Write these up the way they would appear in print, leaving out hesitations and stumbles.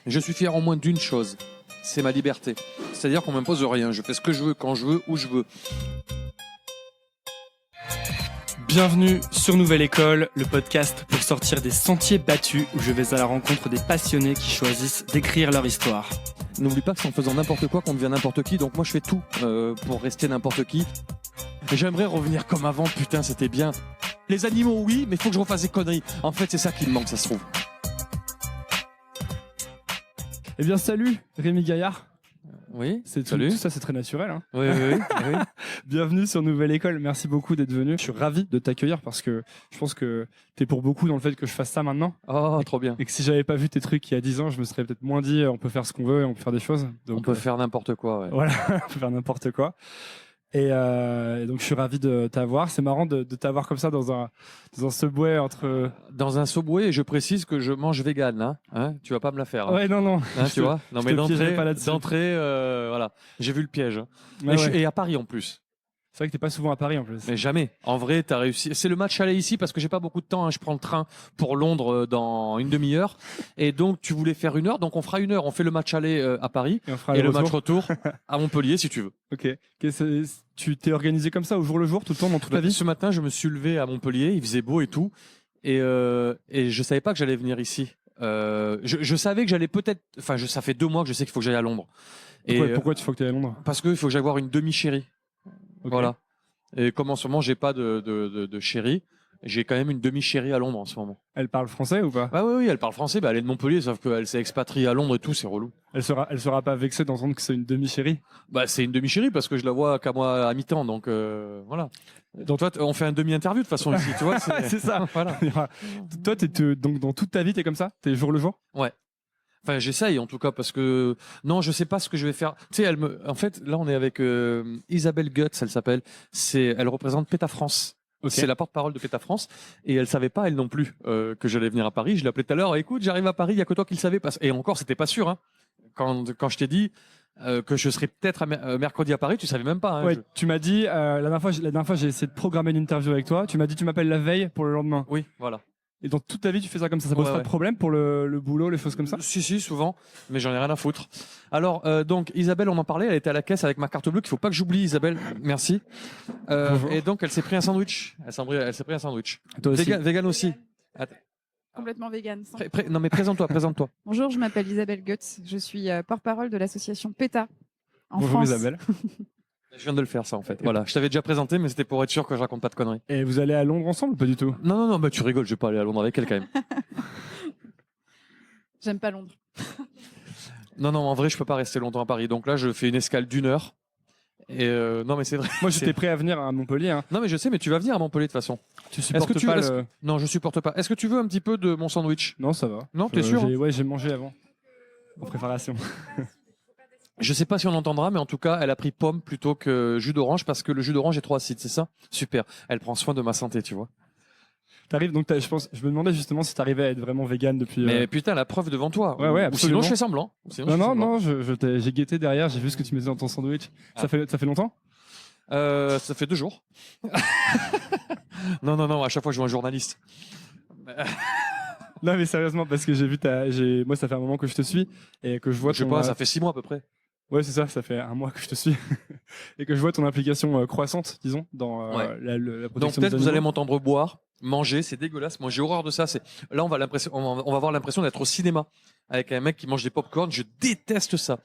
Je suis fier au moins d'une chose, c'est ma liberté. C'est-à-dire qu'on m'impose rien, je fais ce que je veux, quand je veux, où je veux. Bienvenue sur Nouvelle École, le podcast pour sortir des sentiers battus où je vais à la rencontre des passionnés qui choisissent d'écrire leur histoire. N'oublie pas que c'est en faisant n'importe quoi qu'on devient n'importe qui, donc moi je fais tout pour rester n'importe qui. Et j'aimerais revenir comme avant, putain c'était bien. Les animaux oui, mais il faut que je refasse des conneries. En fait c'est ça qui me manque, ça se trouve. Eh bien salut Rémi Gaillard. Oui, Salut. Tout ça c'est très naturel. Hein. Oui. Bienvenue sur Nouvelle École, merci beaucoup d'être venu. Je suis ravi de t'accueillir parce que je pense que t'es pour beaucoup dans le fait que je fasse ça maintenant. Oh, trop bien. Et que si j'avais pas vu tes trucs il y a 10 ans, je me serais peut-être moins dit on peut faire ce qu'on veut et on peut faire des choses. Donc, on peut faire n'importe quoi, ouais. Voilà, on peut faire n'importe quoi. Et donc je suis ravi de t'avoir. C'est marrant de t'avoir comme ça dans un Subway entre. Dans un Subway, et je précise que je mange vegan, hein, tu vas pas me la faire. Hein. Ouais, non. Tu vois. Non mais d'entrée, voilà. J'ai vu le piège. Ouais. Et à Paris en plus. C'est vrai que t'es pas souvent à Paris en plus. Mais jamais. En vrai, t'as réussi. C'est le match aller ici parce que j'ai pas beaucoup de temps. Hein. Je prends le train pour Londres dans une demi-heure. Et donc, tu voulais faire 1 heure. Donc, on fera 1 heure. On fait le match aller à Paris. Et le match retour à Montpellier, si tu veux. Ok. Tu t'es organisé comme ça au jour le jour, tout le temps, dans toute la vie? Ce matin, je me suis levé à Montpellier. Il faisait beau et tout. Et je savais pas que j'allais venir ici. Je savais que j'allais peut-être. Enfin, ça fait 2 mois que je sais qu'il faut que j'aille à Londres. Pourquoi tu faut que tu ailles à Londres? Parce qu'il faut que j'aille voir une demi-chérie. Okay. Voilà. Et comme en ce moment, j'ai pas de chérie, j'ai quand même une demi-chérie à Londres en ce moment. Elle parle français ou pas? Ah oui, elle parle français. Elle est de Montpellier, sauf qu'elle s'est expatriée à Londres et tout, c'est relou. Elle sera pas vexée d'entendre que c'est une demi-chérie? C'est une demi-chérie parce que je la vois qu'à moi à mi-temps, donc voilà. Donc toi, on fait un demi-interview de toute façon ici, tu vois. C'est ça. Voilà. Toi, donc dans toute ta vie, t'es comme ça? T'es jour le jour? Ouais. Enfin, j'essaye en tout cas parce que non, je sais pas ce que je vais faire. Tu sais, en fait, là, on est avec Isabelle Guts, elle s'appelle. Elle représente PETA France. Okay. C'est la porte-parole de PETA France et elle savait pas elle non plus que j'allais venir à Paris. Je l'ai appelée tout à l'heure. Écoute, j'arrive à Paris. Il y a que toi qui le savais. Et encore, c'était pas sûr. Hein. Quand je t'ai dit que je serais peut-être mercredi à Paris, tu savais même pas. Hein, ouais, tu m'as dit la dernière fois, j'ai essayé de programmer une interview avec toi. Tu m'as dit tu m'appelles la veille pour le lendemain. Oui, voilà. Et dans toute ta vie, tu fais ça comme ça? Ça pose pas de problème pour le boulot, les choses comme ça? Si, souvent, mais j'en ai rien à foutre. Alors, donc, Isabelle, on en parlait, elle était à la caisse avec ma carte bleue, qu'il faut pas que j'oublie, Isabelle, merci. Et donc, elle s'est pris un sandwich. Elle s'est pris un sandwich. Toi aussi? Vegan aussi. Attends. Complètement vegan. Non, mais présente-toi. Bonjour, je m'appelle Isabelle Guts. Je suis porte-parole de l'association PETA en Bonjour France. Isabelle. Je viens de le faire, ça, en fait. Voilà. Je t'avais déjà présenté, mais c'était pour être sûr que je raconte pas de conneries. Et vous allez à Londres ensemble ou pas du tout? Non, tu rigoles, je vais pas aller à Londres avec elle, quand même. J'aime pas Londres. Non, en vrai, je peux pas rester longtemps à Paris. Donc là, je fais une escale d'1 heure. Et non, mais c'est vrai. Moi, j'étais prêt à venir à Montpellier. Hein. Non, mais je sais, mais tu vas venir à Montpellier de toute façon. Tu supportes pas le... Non, je supporte pas. Est-ce que tu veux un petit peu de mon sandwich? Non, ça va. Non, t'es sûr? Ouais, j'ai mangé avant. En préparation. Je sais pas si on entendra, mais en tout cas, elle a pris pomme plutôt que jus d'orange parce que le jus d'orange est trop acide, c'est ça? Super. Elle prend soin de ma santé, tu vois. T'arrives donc, je me demandais justement si t'arrivais à être vraiment vegan depuis. Mais putain, la preuve devant toi. Ouais, absolument. Ou sinon, je fais semblant. Non, j'ai guetté derrière, j'ai vu ce que tu mettais dans ton sandwich. Ah. Ça fait longtemps? Ça fait 2 jours. Non, à chaque fois, je vois un journaliste. Non, mais sérieusement, parce que j'ai vu moi, ça fait un moment que je te suis et que je vois. Je sais pas, ça fait 6 mois à peu près. Ouais, c'est ça fait 1 mois que je te suis et que je vois ton implication croissante, disons, dans la protection. Donc peut-être vous allez m'entendre boire, manger, c'est dégueulasse. Moi, j'ai horreur de ça. Là, on va avoir l'impression d'être au cinéma avec un mec qui mange des pop-corn. Je déteste ça.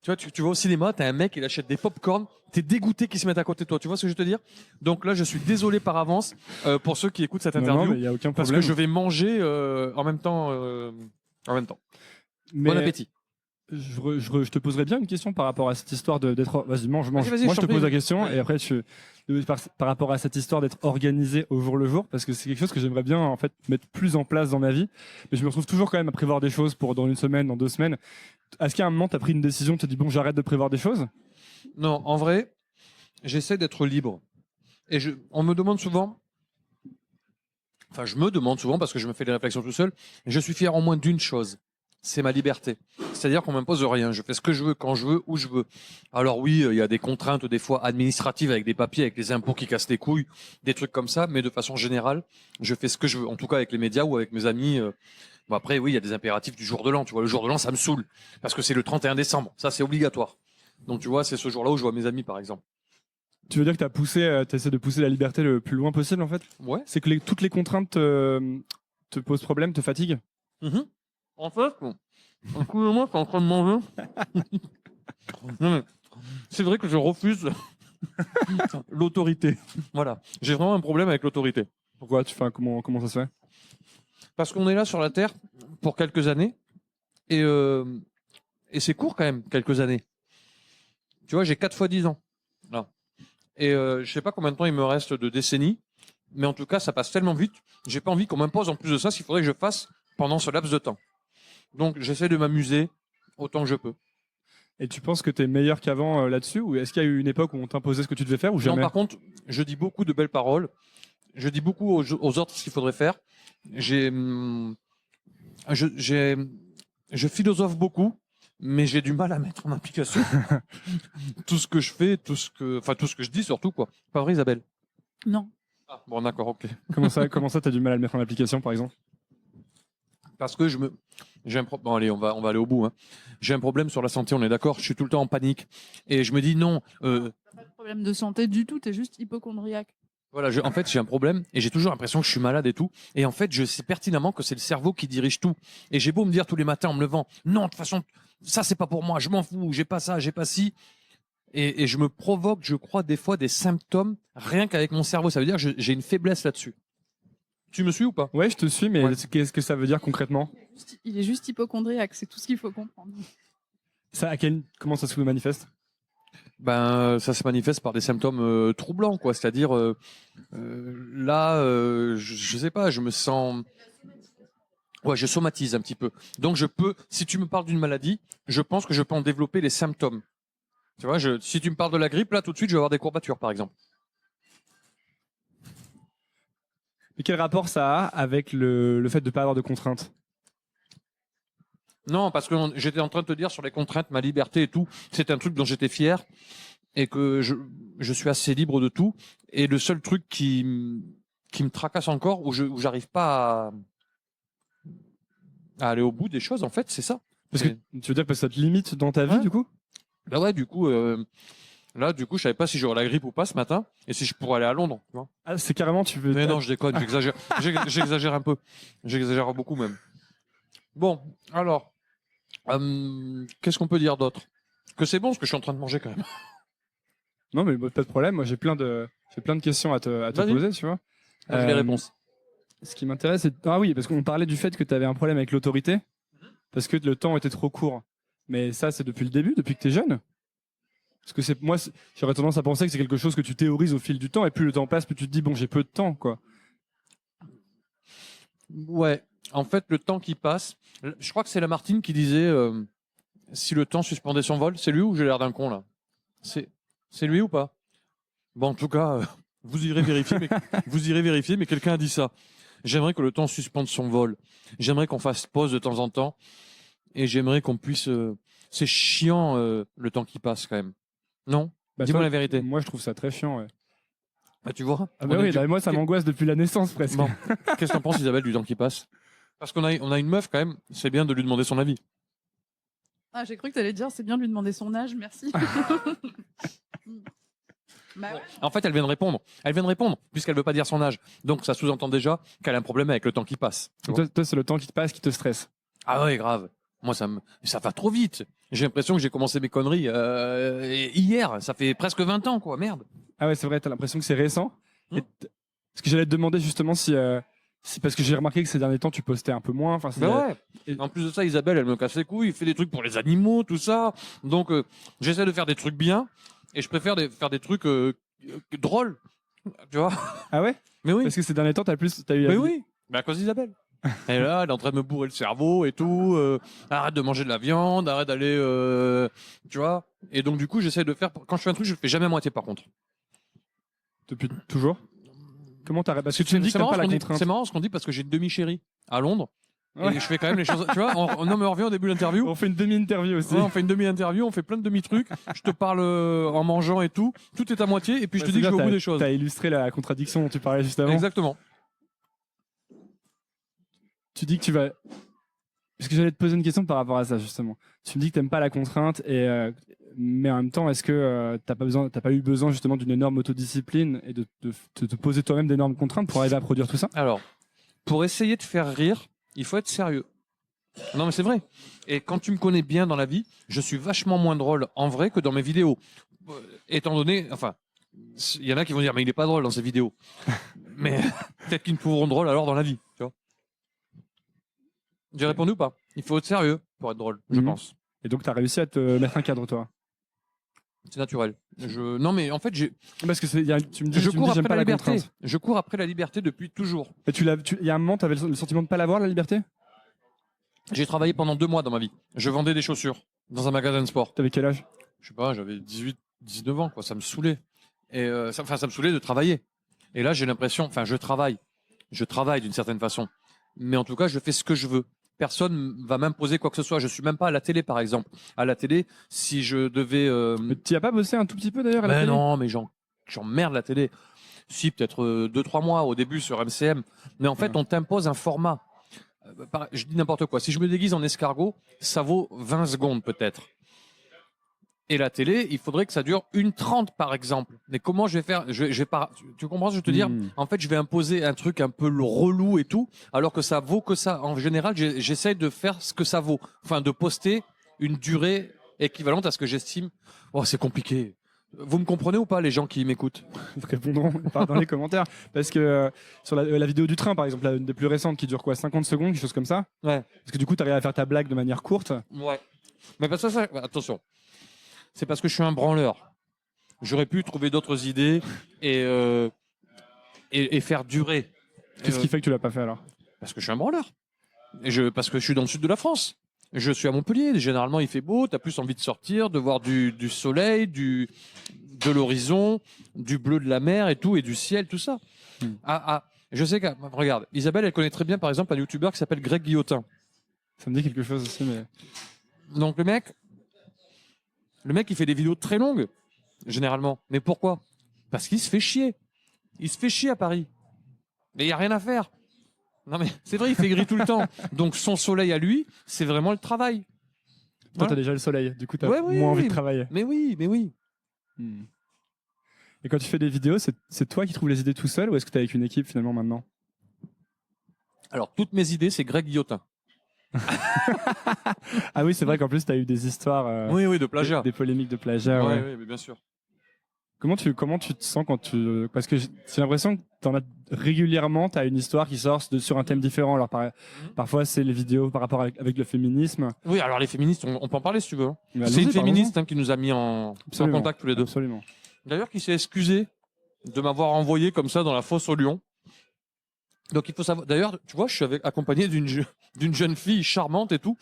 Tu vois, tu vas au cinéma, t'as un mec, il achète des pop-corn, t'es dégoûté qu'il se mette à côté de toi. Tu vois ce que je veux te dire? Donc là, je suis désolé par avance pour ceux qui écoutent cette interview. Non, mais y a aucun problème. Parce que je vais manger en même temps. Mais bon appétit. Je te poserais bien une question par rapport à cette histoire d'être. Vas-y, mange. Moi, je te pose la question et après, par rapport à cette histoire d'être organisé au jour le jour, parce que c'est quelque chose que j'aimerais bien en fait mettre plus en place dans ma vie. Mais je me retrouve toujours quand même à prévoir des choses pour dans 1 semaine, dans 2 semaines. Est-ce qu'à un moment, tu as pris une décision, tu te dis bon, j'arrête de prévoir des choses? Non, en vrai, j'essaie d'être libre. Et on me demande souvent. Enfin, je me demande souvent parce que je me fais des réflexions tout seul. Je suis fier au moins d'une chose. C'est ma liberté. C'est-à-dire qu'on m'impose rien. Je fais ce que je veux, quand je veux, où je veux. Alors oui, il y a des contraintes des fois administratives avec des papiers, avec les impôts qui cassent les couilles, des trucs comme ça. Mais de façon générale, je fais ce que je veux. En tout cas avec les médias ou avec mes amis. Bon, après, oui, il y a des impératifs du jour de l'an. Tu vois, le jour de l'an, ça me saoule parce que c'est le 31 décembre. Ça, c'est obligatoire. Donc, tu vois, c'est ce jour-là où je vois mes amis, par exemple. Tu veux dire que tu essaies de pousser la liberté le plus loin possible, en fait? Ouais. C'est que toutes les contraintes te posent problème, te fatiguent? En fait, un coup de moi, t'es en train de manger. Non, mais c'est vrai que je refuse l'autorité. Voilà. J'ai vraiment un problème avec l'autorité. Pourquoi? Comment ça se fait? Parce qu'on est là sur la Terre pour quelques années et c'est court quand même, quelques années. Tu vois, j'ai 4 fois 10 ans. Là. Et je sais pas combien de temps il me reste de décennies, mais en tout cas, ça passe tellement vite. J'ai pas envie qu'on m'impose en plus de ça ce qu'il faudrait que je fasse pendant ce laps de temps. Donc, j'essaie de m'amuser autant que je peux. Et tu penses que tu es meilleur qu'avant là-dessus? Ou est-ce qu'il y a eu une époque où on t'imposait ce que tu devais faire ou jamais? Non, par contre, je dis beaucoup de belles paroles. Je dis beaucoup aux autres ce qu'il faudrait faire. Je philosophe beaucoup, mais j'ai du mal à mettre en application tout ce que je fais, tout ce que je dis surtout, quoi. Pas vrai, Isabelle? Non. Ah, bon, d'accord, ok. Comment ça, t'as du mal à le mettre en application, par exemple? Parce que j'ai un problème. Bon, allez, on va aller au bout, hein. J'ai un problème sur la santé, on est d'accord. Je suis tout le temps en panique. Et je me dis non. T'as pas de problème de santé du tout, t'es juste hypochondriaque. Voilà, en fait, j'ai un problème et j'ai toujours l'impression que je suis malade et tout. Et en fait, je sais pertinemment que c'est le cerveau qui dirige tout. Et j'ai beau me dire tous les matins en me levant, non, de toute façon, ça, c'est pas pour moi, je m'en fous, j'ai pas ça, j'ai pas ci. Et je me provoque, je crois, des fois, des symptômes rien qu'avec mon cerveau. Ça veut dire que j'ai une faiblesse là-dessus. Tu me suis ou pas? Ouais, je te suis, mais Ouais. qu'est-ce que ça veut dire concrètement? Il est juste hypochondriaque, c'est tout ce qu'il faut comprendre. Comment ça se manifeste? Ben, ça se manifeste par des symptômes troublants, quoi. C'est-à-dire, là, je sais pas, je me sens. Ouais, je somatise un petit peu. Donc, si tu me parles d'une maladie, je pense que je peux en développer les symptômes. Tu vois, si tu me parles de la grippe, là, tout de suite, je vais avoir des courbatures, par exemple. Mais quel rapport ça a avec le fait de ne pas avoir de contraintes? Non, parce que j'étais en train de te dire sur les contraintes, ma liberté et tout, c'est un truc dont j'étais fier et que je suis assez libre de tout. Et le seul truc qui me tracasse encore, où j'arrive pas à aller au bout des choses, en fait, c'est ça. Parce que tu veux dire que ça te limite dans ta vie, du coup? Bah ouais, du coup, je savais pas si j'aurais la grippe ou pas ce matin et si je pourrais aller à Londres. Tu vois. Ah, c'est carrément, tu veux. Mais non, je déconne, j'exagère. J'exagère un peu. J'exagère beaucoup même. Bon, alors, qu'est-ce qu'on peut dire d'autre? Que c'est bon ce que je suis en train de manger quand même. Non, mais pas de problème. Moi, j'ai plein de questions à te poser, tu vois. J'ai les réponses. Ce qui m'intéresse, c'est. Ah oui, parce qu'on parlait du fait que tu avais un problème avec l'autorité, parce que le temps était trop court. Mais ça, c'est depuis le début, depuis que tu es jeune? Parce que moi, j'aurais tendance à penser que c'est quelque chose que tu théorises au fil du temps, et plus le temps passe, plus tu te dis, bon, j'ai peu de temps, quoi. Ouais, en fait, le temps qui passe, je crois que c'est Lamartine qui disait si le temps suspendait son vol, c'est lui ou j'ai l'air d'un con là? C'est lui ou pas? Bon, en tout cas, vous irez vérifier, mais quelqu'un a dit ça. J'aimerais que le temps suspende son vol. J'aimerais qu'on fasse pause de temps en temps, et j'aimerais qu'on puisse. C'est chiant le temps qui passe quand même. Non? Dis-moi la vérité. Moi, je trouve ça très chiant, ouais. Bah, tu vois? Ah bah oui, moi, ça m'angoisse depuis la naissance, presque. Bon. Qu'est-ce que t'en penses, Isabelle, du temps qui passe? Parce qu'on a une meuf, quand même, c'est bien de lui demander son avis. Ah, j'ai cru que t'allais dire, c'est bien de lui demander son âge, merci. Bah ouais. En fait, elle vient de répondre. Puisqu'elle veut pas dire son âge. Donc, ça sous-entend déjà qu'elle a un problème avec le temps qui passe. Toi, c'est le temps qui te passe qui te stresse. Ah ouais, grave. Moi, ça va trop vite. J'ai l'impression que j'ai commencé mes conneries hier. Ça fait presque 20 ans, quoi. Merde. Ah ouais, c'est vrai, t'as l'impression que c'est récent. Parce que j'allais te demander justement si parce que j'ai remarqué que ces derniers temps, tu postais un peu moins. Enfin, ouais. En plus de ça, Isabelle, elle me casse les couilles. Elle fait des trucs pour les animaux, tout ça. Donc, j'essaie de faire des trucs bien. Et je préfère faire des trucs drôles. Tu vois? Ah ouais? Mais oui. Parce que ces derniers temps, t'as eu. Mais oui. Mais à cause d'Isabelle. Et là, elle est en train de me bourrer le cerveau et tout. Arrête de manger de la viande, arrête d'aller, tu vois. Et donc du coup, j'essaie de faire. Quand je fais un truc, je le fais jamais à moitié, par contre. Depuis toujours. Comment t'arrêtes? Parce que tu me dis que t'as pas la contrainte. C'est marrant ce qu'on dit parce que j'ai une demi-chérie à Londres. Ouais. Et je fais quand même les choses. Tu vois, non mais on revient au début de l'interview. On fait une demi-interview aussi. Ouais, on fait une demi-interview, on fait plein de demi-trucs. Je te parle en mangeant et tout. Tout est à moitié et puis je te dis que je vais au bout des choses. T'as illustré la contradiction dont tu parlais juste avant. Exactement. Tu dis que tu vas. Parce que j'allais te poser une question par rapport à ça, justement. Tu me dis que t'aimes pas la contrainte, mais en même temps, est-ce que t'as pas eu besoin justement d'une énorme autodiscipline et de te poser toi-même d'énormes contraintes pour arriver à produire tout ça? Alors, pour essayer de faire rire, il faut être sérieux. Non, mais c'est vrai. Et quand tu me connais bien dans la vie, je suis vachement moins drôle en vrai que dans mes vidéos. Étant donné, enfin, il y en a qui vont dire, mais il est pas drôle dans ses vidéos. Mais peut-être qu'ils me trouveront drôle alors dans la vie, tu vois. J'ai répondu ou pas? Il faut être sérieux pour être drôle, je pense. Et donc, tu as réussi à te mettre un cadre, toi? C'est naturel. Non, mais en fait, parce que tu me dis, je cours après pas la liberté. contrainte. Je cours après la liberté depuis toujours. Et il y a un moment, tu avais le sentiment de pas l'avoir, la liberté? J'ai travaillé pendant 2 mois dans ma vie. Je vendais des chaussures dans un magasin de sport. T'avais quel âge? Je sais pas, j'avais 19 ans, quoi. Ça me saoulait. Et ça me saoulait de travailler. Et là, j'ai l'impression, je travaille d'une certaine façon. Mais en tout cas, je fais ce que je veux. Personne va m'imposer quoi que ce soit. Je suis même pas à la télé, par exemple. À la télé, si je devais. Mais tu as pas bossé un tout petit peu d'ailleurs à la télé? Non, mais j'emmerde la télé. Si, peut-être 2-3 mois au début sur MCM. Mais en fait, on t'impose un format. Je dis n'importe quoi. Si je me déguise en escargot, ça vaut 20 secondes peut-être. Et la télé, il faudrait que ça dure 1h30 par exemple. Mais comment je vais faire? Tu comprends ce que je veux te dire? En fait, je vais imposer un truc un peu relou et tout, alors que ça vaut que ça. En général, j'essaie de faire ce que ça vaut. Enfin, de poster une durée équivalente à ce que j'estime. Oh, c'est compliqué. Vous me comprenez ou pas, les gens qui m'écoutent? Répondront dans les commentaires. Parce que sur la vidéo du train, par exemple, une des plus récentes qui dure quoi, 50 secondes, quelque chose comme ça? Ouais. Parce que du coup, tu arrives à faire ta blague de manière courte. Ouais. Mais parce que ça, attention. C'est parce que je suis un branleur. J'aurais pu trouver d'autres idées et faire durer. Qu'est-ce qui fait que tu l'as pas fait alors? Parce que je suis un branleur. Parce que je suis dans le sud de la France. Je suis à Montpellier. Généralement, il fait beau. Tu as plus envie de sortir, de voir du soleil, de l'horizon, du bleu de la mer et tout, et du ciel, tout ça. Je sais que, regarde, Isabelle, elle connaît très bien, par exemple, un youtubeur qui s'appelle Greg Guillotin. Ça me dit quelque chose aussi, mais. Donc, le mec, il fait des vidéos très longues, généralement. Mais pourquoi? Parce qu'il se fait chier. Il se fait chier à Paris. Mais il n'y a rien à faire. Non, mais c'est vrai, il fait gris tout le temps. Donc, son soleil à lui, c'est vraiment le travail. Toi, Voilà. t'as déjà le soleil. Du coup, t'as moins envie de travailler. Mais oui. Et quand tu fais des vidéos, c'est toi qui trouves les idées tout seul ou est-ce que t'es avec une équipe finalement maintenant? Alors, toutes mes idées, c'est Greg Guillotin. Ah oui, c'est vrai qu'en plus, t'as eu des histoires. Oui, de plagiat. Des polémiques de plagiat. Oui, mais bien sûr. Comment tu te sens quand tu... Parce que j'ai l'impression que t'en as régulièrement, t'as une histoire qui sort sur un thème différent. Alors parfois, c'est les vidéos par rapport avec le féminisme. Oui, alors les féministes, on peut en parler si tu veux. C'est une féministe qui nous a mis en contact tous les deux. Absolument. D'ailleurs, qui s'est excusée de m'avoir envoyé comme ça dans la fosse au lion. Donc il faut savoir. D'ailleurs, tu vois, je suis accompagné d'une jeune fille charmante et tout.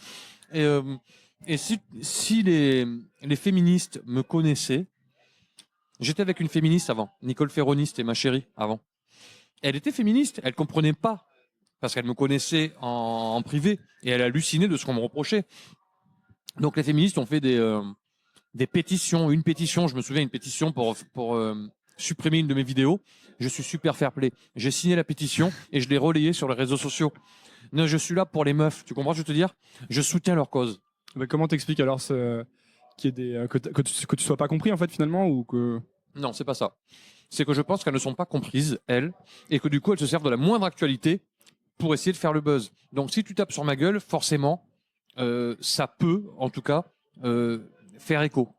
Et si les féministes me connaissaient, j'étais avec une féministe avant, Nicole Ferroni, c'était ma chérie avant. Elle était féministe, elle comprenait pas parce qu'elle me connaissait en privé et elle hallucinait de ce qu'on me reprochait. Donc les féministes ont fait des pétitions, une pétition, je me souviens, une pétition pour supprimer une de mes vidéos. Je suis super fair play. J'ai signé la pétition et je l'ai relayée sur les réseaux sociaux. Non, je suis là pour les meufs. Tu comprends ce que je veux te dire? Je soutiens leur cause. Mais comment t'expliques alors que tu sois pas compris en fait finalement ou que... Non, c'est pas ça. C'est que je pense qu'elles ne sont pas comprises, elles, et que du coup elles se servent de la moindre actualité pour essayer de faire le buzz. Donc si tu tapes sur ma gueule, forcément, ça peut, en tout cas, faire écho.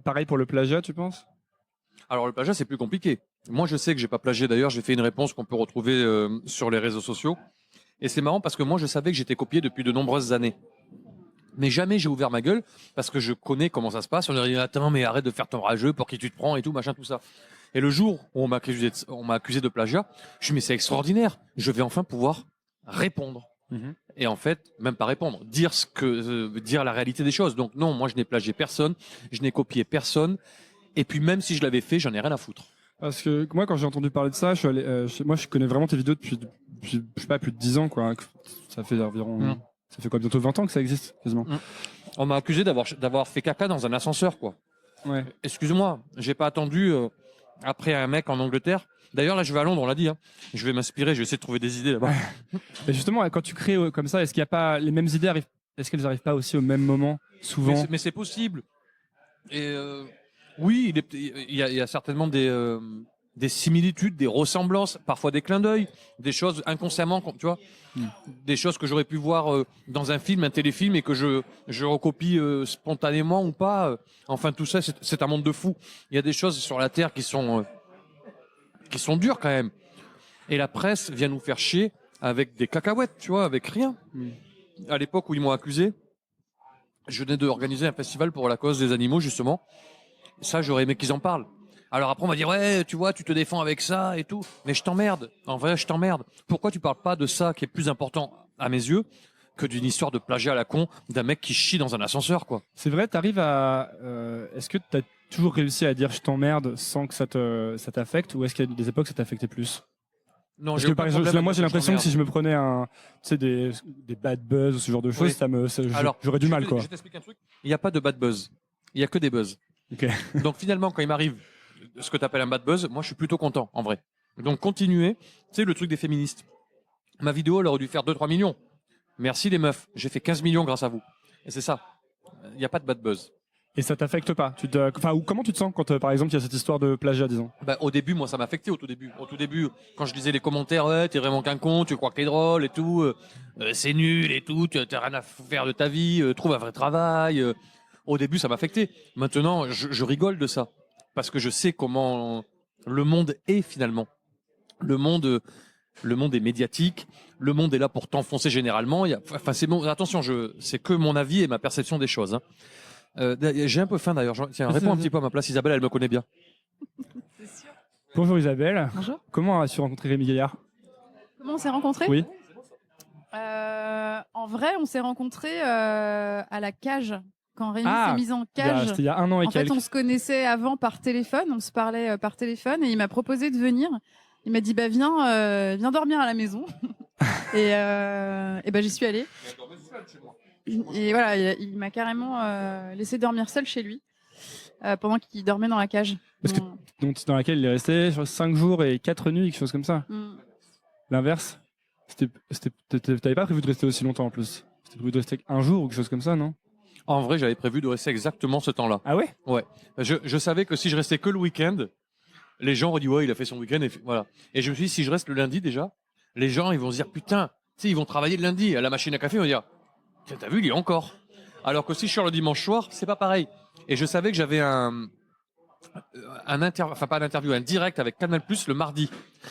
Pareil pour le plagiat, tu penses? Alors le plagiat, c'est plus compliqué. Moi, je sais que j'ai pas plagié. D'ailleurs, j'ai fait une réponse qu'on peut retrouver sur les réseaux sociaux. Et c'est marrant parce que moi, je savais que j'étais copié depuis de nombreuses années. Mais jamais j'ai ouvert ma gueule parce que je connais comment ça se passe. On a dit, attends, mais arrête de faire ton rageux, pour qui tu te prends et tout, machin, tout ça. Et le jour où on m'a accusé de plagiat, je me suis dit, mais c'est extraordinaire. Je vais enfin pouvoir répondre. Et en fait, même pas répondre, dire la réalité des choses. Donc non, moi je n'ai plagié personne, je n'ai copié personne. Et puis même si je l'avais fait, j'en ai rien à foutre. Parce que moi, quand j'ai entendu parler de ça, moi je connais vraiment tes vidéos depuis je sais pas, plus de 10 ans, quoi. Ça fait environ, ça fait quoi, bientôt 20 ans que ça existe, quasiment. On m'a accusé d'avoir fait caca dans un ascenseur, quoi. Ouais. Excuse-moi, j'ai pas attendu après un mec en Angleterre D'ailleurs, là, je vais à Londres, on l'a dit. Hein. Je vais m'inspirer, je vais essayer de trouver des idées là-bas. Et justement, quand tu crées comme ça, est-ce qu'il n'y a pas les mêmes idées est-ce qu'elles n'arrivent pas aussi au même moment, souvent? Mais c'est possible. Et oui, il y a certainement des similitudes, des ressemblances, parfois des clins d'œil, des choses inconsciemment, tu vois, des choses que j'aurais pu voir dans un film, un téléfilm, et que je recopie spontanément ou pas. Enfin, tout ça, c'est un monde de fous. Il y a des choses sur la Terre qui sont dures quand même. Et la presse vient nous faire chier avec des cacahuètes, tu vois, avec rien. À l'époque où ils m'ont accusé, je venais d'organiser un festival pour la cause des animaux, justement. Ça, j'aurais aimé qu'ils en parlent. Alors après, on va dire, ouais, tu vois, tu te défends avec ça et tout. Mais je t'emmerde. En vrai, je t'emmerde. Pourquoi tu parles pas de ça qui est plus important à mes yeux que d'une histoire de plagiat à la con d'un mec qui chie dans un ascenseur, quoi. C'est vrai, t'arrives à... est-ce que t'as toujours réussi à dire je t'emmerde sans que ça t'affecte, ou est-ce qu'il y a des époques ça t'affectait plus? Non, parce que par exemple, moi j'ai l'impression que si je me prenais des bad buzz ou ce genre de choses, oui. J'aurais du mal, quoi. Je t'explique un truc. Il n'y a pas de bad buzz. Il y a que des buzz. Okay. Donc finalement, quand il m'arrive ce que tu appelles un bad buzz, moi je suis plutôt content, en vrai. Donc continuez. Tu sais, le truc des féministes. Ma vidéo, elle aurait dû faire 2-3 millions. Merci les meufs. J'ai fait 15 millions grâce à vous. Et c'est ça. Il n'y a pas de bad buzz. Et ça t'affecte pas? Comment tu te sens quand, par exemple, il y a cette histoire de plagiat, disons? Au début, moi, ça m'affectait au tout début. Au tout début, quand je lisais les commentaires, ouais, t'es vraiment qu'un con, tu crois que t'es drôle et tout, c'est nul et tout, t'as rien à faire de ta vie, trouve un vrai travail. Au début, ça m'affectait. Maintenant, je rigole de ça. Parce que je sais comment le monde est finalement. Le monde est médiatique. Le monde est là pour t'enfoncer généralement. C'est bon. Attention, c'est que mon avis et ma perception des choses. Hein. J'ai un peu faim d'ailleurs. Tiens, réponds un petit peu à ma place. Isabelle, elle me connaît bien. C'est sûr. Bonjour Isabelle. Bonjour. Comment as-tu rencontré Rémi Gaillard? Comment on s'est rencontrés? Oui. En vrai, on s'est rencontrés à la cage. Quand Rémi s'est mis en cage. C'était il y a 1 an et quelques. En fait, on se connaissait avant par téléphone. On se parlait par téléphone et il m'a proposé de venir. Il m'a dit, viens dormir à la maison. et j'y suis allée. Et voilà, il m'a carrément laissé dormir seul chez lui pendant qu'il dormait dans la cage. Donc dans laquelle il est resté 5 jours et 4 nuits, quelque chose comme ça. L'inverse, t'avais pas prévu de rester aussi longtemps en plus? C'était prévu de rester 1 jour ou quelque chose comme ça, non? En vrai, j'avais prévu de rester exactement ce temps-là. Ah ouais? Ouais. Je savais que si je restais que le week-end, les gens auraient dit ouais, il a fait son week-end et voilà. Et je me suis dit, si je reste le lundi déjà, les gens ils vont se dire putain, tu sais, ils vont travailler le lundi à la machine à café, ils vont dire t'as vu, il y est encore. Alors que si je sors le dimanche soir, c'est pas pareil. Et je savais que j'avais un direct avec Canal+ le mardi.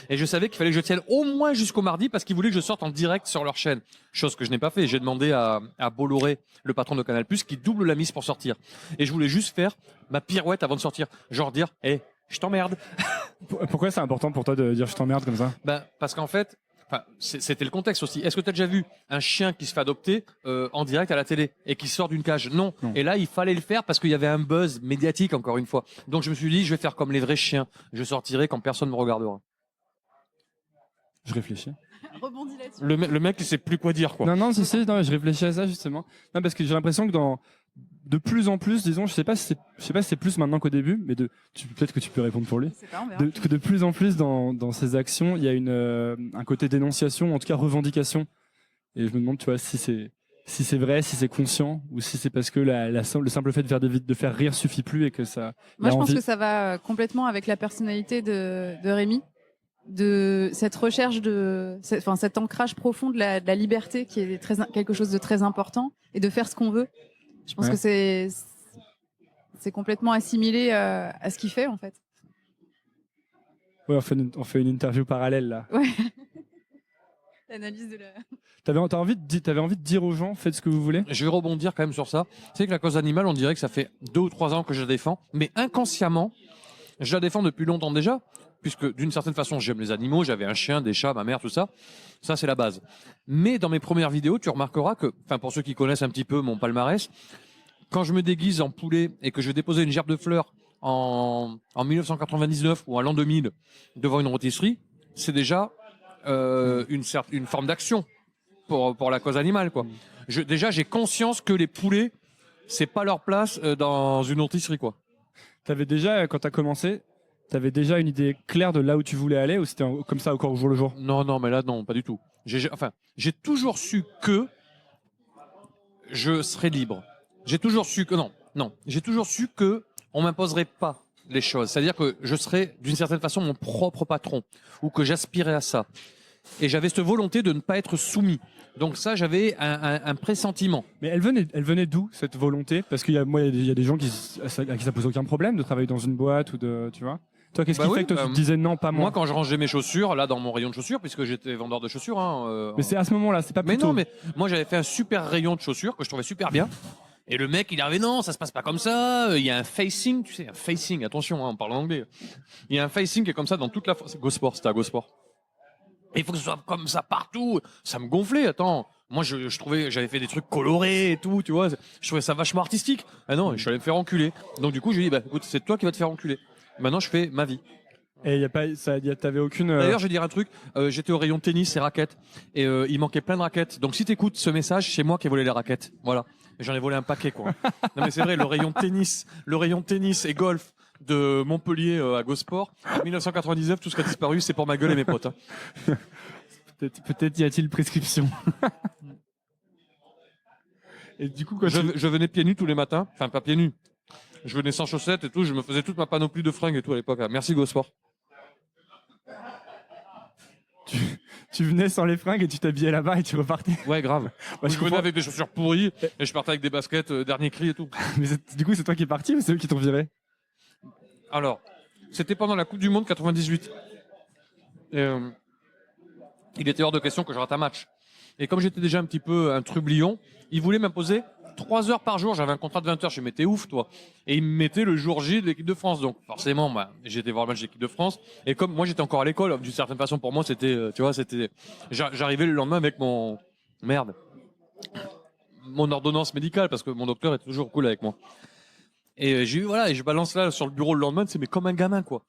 Et je savais qu'il fallait que je tienne au moins jusqu'au mardi parce qu'ils voulaient que je sorte en direct sur leur chaîne. Chose que je n'ai pas fait. J'ai demandé à Bolloré, le patron de Canal+, qui double la mise pour sortir. Et je voulais juste faire ma pirouette avant de sortir. Genre dire, je t'emmerde. Pourquoi c'est important pour toi de dire je t'emmerde comme ça? Parce qu'en fait, c'était le contexte aussi. Est-ce que tu as déjà vu un chien qui se fait adopter en direct à la télé et qui sort d'une cage? Non. Et là, il fallait le faire parce qu'il y avait un buzz médiatique, encore une fois. Donc je me suis dit, je vais faire comme les vrais chiens. Je sortirai quand personne me regardera. Je réfléchis. Rebondis là-dessus. Le mec, il sait plus quoi dire, quoi. Non, je réfléchis à ça justement. Non, parce que j'ai l'impression que de plus en plus, disons, je sais pas si c'est plus maintenant qu'au début, mais peut-être que tu peux répondre pour lui. De plus en plus dans ces actions, il y a un côté dénonciation, en tout cas revendication. Et je me demande, tu vois, si c'est vrai, si c'est conscient, ou si c'est parce que le simple fait de faire rire suffit plus et que ça. Moi, je pense que ça va complètement avec la personnalité de Rémi, de cette recherche cet ancrage profond de la liberté qui est quelque chose de très important, et de faire ce qu'on veut. Je pense que c'est complètement assimilé à ce qu'il fait, en fait. Ouais, on fait une interview parallèle, là. Ouais. L'analyse de la... T'avais envie de dire aux gens, faites ce que vous voulez? Je vais rebondir quand même sur ça. C'est que la cause animale, on dirait que ça fait 2 ou 3 ans que je la défends. Mais inconsciemment, je la défends depuis longtemps déjà. Puisque d'une certaine façon, j'aime les animaux. J'avais un chien, des chats, ma mère, tout ça. Ça, c'est la base. Mais dans mes premières vidéos, tu remarqueras que, pour ceux qui connaissent un petit peu mon palmarès, quand je me déguise en poulet et que je vais déposer une gerbe de fleurs en 1999 ou à l'an 2000 devant une rôtisserie, c'est déjà une forme d'action pour la cause animale, quoi. Déjà, j'ai conscience que les poulets, c'est pas leur place dans une rôtisserie, quoi. T'avais déjà, quand t'as commencé, T'avais déjà une idée claire de là où tu voulais aller ou c'était comme ça encore au jour le jour? Non, mais là, non, pas du tout. J'ai toujours su que je serais libre. J'ai toujours su que j'ai toujours su que on m'imposerait pas les choses. C'est-à-dire que je serais d'une certaine façon mon propre patron ou que j'aspirais à ça. Et j'avais cette volonté de ne pas être soumis. Donc ça, j'avais un pressentiment. Mais elle venait d'où cette volonté? Parce qu'il y a des gens à qui ça pose aucun problème de travailler dans une boîte ou de, tu vois. Toi, qu'est-ce qui fait que toi, tu te disais non, pas moi? Moi, quand je rangeais mes chaussures, là, dans mon rayon de chaussures, puisque j'étais vendeur de chaussures. Mais c'est à ce moment-là, c'est pas plus tôt. Mais moi, j'avais fait un super rayon de chaussures que je trouvais super bien. Et le mec, il avait non, ça se passe pas comme ça. Il y a un facing, tu sais, un facing. Attention, on parle en anglais. Il y a un facing qui est comme ça dans toute la. C'est GoSport, c'était à GoSport. Et il faut que ce soit comme ça partout. Ça me gonflait. Attends, moi, je trouvais, j'avais fait des trucs colorés et tout, tu vois. Je trouvais ça vachement artistique. Ah non, je suis allé me faire enculer. Donc du coup, j'ai dit, bah écoute, c'est toi qui vas te faire enculer. Maintenant, je fais ma vie. Et t'avais aucune. D'ailleurs, je vais dire un truc. J'étais au rayon tennis et raquettes, et il manquait plein de raquettes. Donc, si t'écoutes ce message, c'est moi qui ai volé les raquettes. Voilà. Et j'en ai volé un paquet, quoi. Non, mais c'est vrai. Le rayon tennis et golf de Montpellier à GoSport. En 1999, tout ce qui a disparu, c'est pour ma gueule et mes potes. Hein. Peut-être y a-t-il prescription. Et du coup, quand je venais pieds nus tous les matins. Enfin, pas pieds nus. Je venais sans chaussettes et tout. Je me faisais toute ma panoplie de fringues et tout à l'époque. Merci GoSport. Tu venais sans les fringues et tu t'habillais là-bas et tu repartais. Ouais, grave. Bah, je venais avec des chaussures pourries et je partais avec des baskets dernier cri et tout. Mais du coup, c'est toi qui es parti ou c'est eux qui t'ont viré? Alors, c'était pendant la Coupe du Monde 98. Et, il était hors de question que je rate un match. Et comme j'étais déjà un petit peu un trublion, ils voulaient m'imposer 3 heures par jour. J'avais un contrat de 20 heures. Je me mettais ouf, toi. Et ils me mettaient le jour J de l'équipe de France. Donc, forcément, j'étais voir le match de l'équipe de France. Et comme moi, j'étais encore à l'école, d'une certaine façon, pour moi, c'était, tu vois, j'arrivais le lendemain avec mon ordonnance médicale parce que mon docteur est toujours cool avec moi. Et je balance là sur le bureau le lendemain, c'est mais comme un gamin, quoi.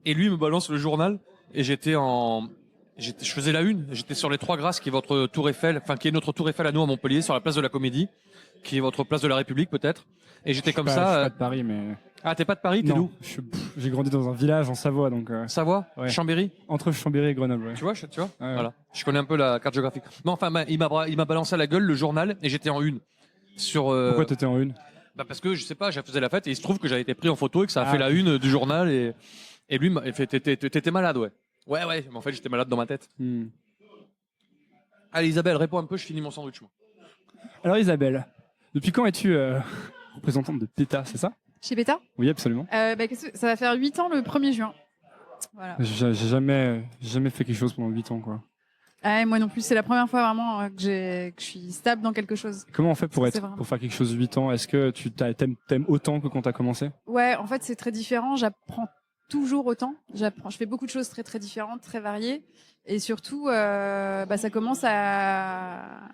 Et lui, il me balance le journal et je faisais la une. J'étais sur les Trois Grâces, qui est votre tour Eiffel, enfin, qui est notre tour Eiffel à nous à Montpellier, sur la place de la Comédie, qui est votre place de la République, peut-être. Et j'étais comme ça. Je suis pas de Paris, mais. Ah, t'es pas de Paris, t'es d'où? J'ai grandi dans un village en Savoie, donc. Savoie? Ouais. Chambéry? Entre Chambéry et Grenoble, ouais. Tu vois? Ouais. Voilà. Je connais un peu la carte géographique. Non, enfin, il m'a balancé à la gueule le journal et j'étais en une. Pourquoi t'étais en une? Bah, parce que, je sais pas, je faisais la fête et il se trouve que j'avais été pris en photo et que ça a fait la une du journal et lui, il m'a fait, t'étais malade, ouais. Ouais, mais en fait, j'étais malade dans ma tête. Allez, Isabelle, réponds un peu, je finis mon sandwich, moi. Alors, Isabelle, depuis quand es-tu représentante de PETA, c'est ça? Chez PETA? Oui, absolument. Ça va faire 8 ans le 1er juin. Voilà. J'ai jamais fait quelque chose pendant 8 ans, quoi. Ah, moi non plus, c'est la première fois vraiment que je suis stable dans quelque chose. Comment on fait pour faire quelque chose 8 ans? Est-ce que tu t'aimes autant que quand t'as commencé? Ouais, en fait, c'est très différent. J'apprends toujours autant. Je fais beaucoup de choses très très différentes, très variées, et surtout, ça commence à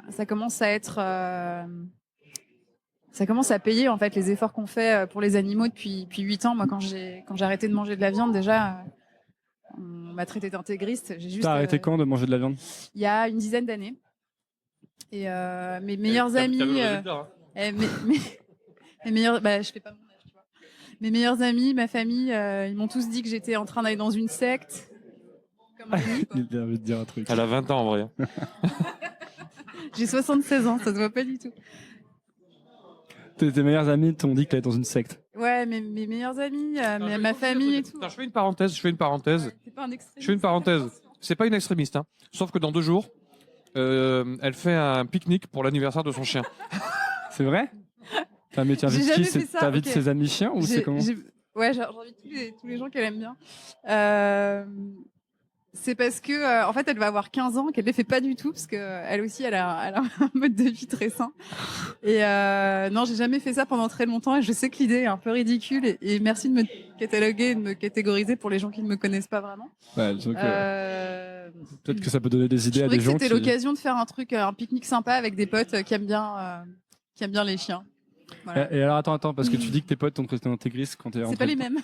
payer en fait les efforts qu'on fait pour les animaux depuis 8 ans. Moi, quand j'ai arrêté de manger de la viande, déjà, on m'a traité d'intégriste. T'as arrêté quand de manger de la viande? Il y a une dizaine d'années. Et mes meilleurs amis, mes meilleurs, je fais pas mon âge, tu vois. Mes meilleurs amis, ma famille, ils m'ont tous dit que j'étais en train d'aller dans une secte. Comme ami, quoi. Il a envie de dire un truc. Elle a 20 ans en vrai. J'ai 76 ans, ça se voit pas du tout. Tes meilleurs amis t'ont dit que t'allais dans une secte? Ouais, mes meilleurs amis, ma famille et tout. Attends, je fais une parenthèse. C'est pas un extrémiste. Je fais une parenthèse. C'est pas une extrémiste, hein. Sauf que dans 2 jours, elle fait un pique-nique pour l'anniversaire de son chien. C'est vrai? T'invites ses amis chiens ou c'est comment? Ouais, j'invite tous les gens qu'elle aime bien. C'est parce que, en fait, elle va avoir 15 ans, qu'elle ne les fait pas du tout, parce que elle aussi, elle a un mode de vie très sain. Et non, j'ai jamais fait ça pendant très longtemps, et je sais que l'idée est un peu ridicule. Et merci de me cataloguer, de me catégoriser pour les gens qui ne me connaissent pas vraiment. Ouais, peut-être que ça peut donner des idées à des gens. C'était l'occasion de faire un pique-nique sympa avec des potes qui aiment bien les chiens. Voilà. Et alors attends, parce que tu dis que tes potes t'ont traité d'intégriste quand t'es rentré. C'est pas les mêmes.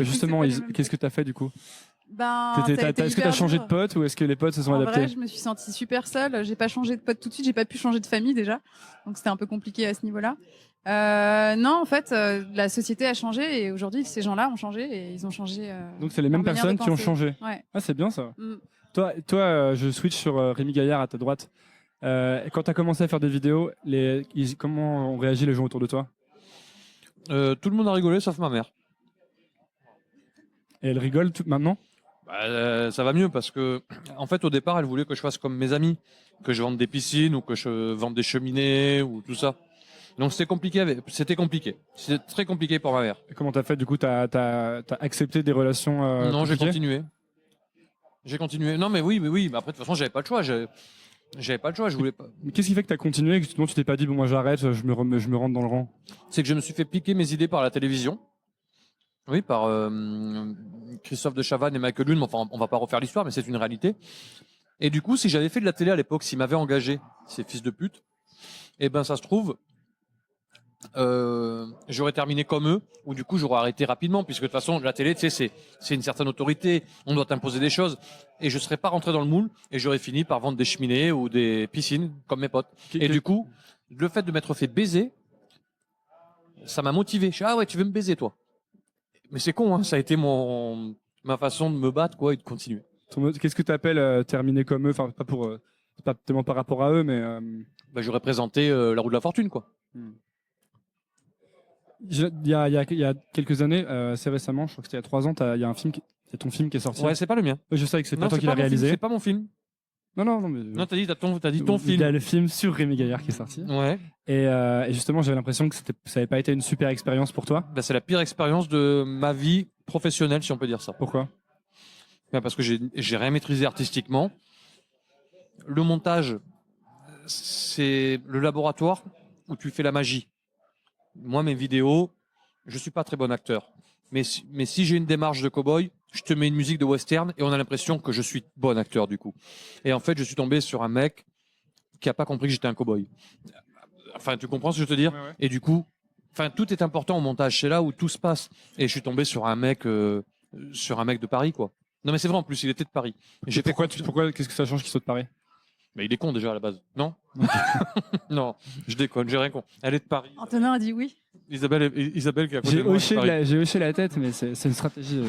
Justement, qu'est-ce que t'as fait du coup? Est-ce que t'as changé de pote ou est-ce que les potes se sont adaptés? En vrai, je me suis sentie super seule. J'ai pas changé de pote tout de suite. J'ai pas pu changer de famille déjà, donc c'était un peu compliqué à ce niveau-là. Non, en fait, la société a changé et aujourd'hui, ces gens-là ont changé et ils ont changé. Donc c'est les mêmes personnes qui ont changé. Ouais. Ah, c'est bien ça. Toi, je switch sur Rémi Gaillard à ta droite. Quand tu as commencé à faire des vidéos, comment ont réagi les gens autour de toi? Tout le monde a rigolé sauf ma mère. Et elle rigole maintenant? Ça va mieux parce que, en fait, au départ, elle voulait que je fasse comme mes amis, que je vende des piscines ou que je vende des cheminées ou tout ça. Donc c'était compliqué. C'était très compliqué pour ma mère. Et comment t'as fait du coup? T'as accepté des relations Non, j'ai continué. Non, mais oui. Mais après, de toute façon, j'avais pas le choix. J'avais pas le choix. Je voulais pas. Mais qu'est-ce qui fait que t'as continué et que tu t'es pas dit bon, moi j'arrête, je me rentre dans le rang? C'est que je me suis fait piquer mes idées par la télévision. Oui, par Christophe de Chavannes et Michael Lune. Enfin, on va pas refaire l'histoire, mais c'est une réalité. Et du coup, si j'avais fait de la télé à l'époque, s'ils m'avaient engagé, ces fils de pute, eh ben, ça se trouve, j'aurais terminé comme eux, ou du coup, j'aurais arrêté rapidement, puisque de toute façon, la télé, tu sais, c'est une certaine autorité, on doit t'imposer des choses, et je serais pas rentré dans le moule, et j'aurais fini par vendre des cheminées ou des piscines, comme mes potes. Et du coup, le fait de m'être fait baiser, ça m'a motivé. Je suis, ah ouais, tu veux me baiser, toi? Mais c'est con, hein, ça a été ma façon de me battre, quoi, et de continuer. Qu'est-ce que tu appelles terminer comme eux? Enfin, pas tellement par rapport à eux, mais. J'aurais présenté la roue de la fortune, quoi. Il y a quelques années, assez récemment, je crois que c'était il y a 3 ans, il y a un film, c'est ton film qui est sorti. Ouais, c'est pas le mien. Je sais que c'est pas toi qui l'as réalisé. C'est pas mon film. Non, mais. Non, t'as dit ton film. Il y a le film sur Rémi Gaillard qui est sorti. Ouais. Et justement, j'avais l'impression que ça n'avait pas été une super expérience pour toi. C'est la pire expérience de ma vie professionnelle, si on peut dire ça. Pourquoi? Parce que j'ai rien maîtrisé artistiquement. Le montage, c'est le laboratoire où tu fais la magie. Moi, mes vidéos, je suis pas très bon acteur. Mais si j'ai une démarche de cow-boy, je te mets une musique de western et on a l'impression que je suis bon acteur du coup. Et en fait, je suis tombé sur un mec qui a pas compris que j'étais un cow-boy. Enfin, tu comprends ce que je veux te dire? Ouais. Et du coup, tout est important au montage. C'est là où tout se passe. Et je suis tombé sur un mec de Paris, quoi. Non, mais c'est vrai, en plus, il était de Paris. Pourquoi qu'est-ce que ça change qu'il soit de Paris? Mais il est con déjà à la base. Non? Non, je déconne, j'ai rien con. Elle est de Paris. Antonin a dit oui. Isabelle qui a côté de moi. J'ai hoché la tête, mais c'est une stratégie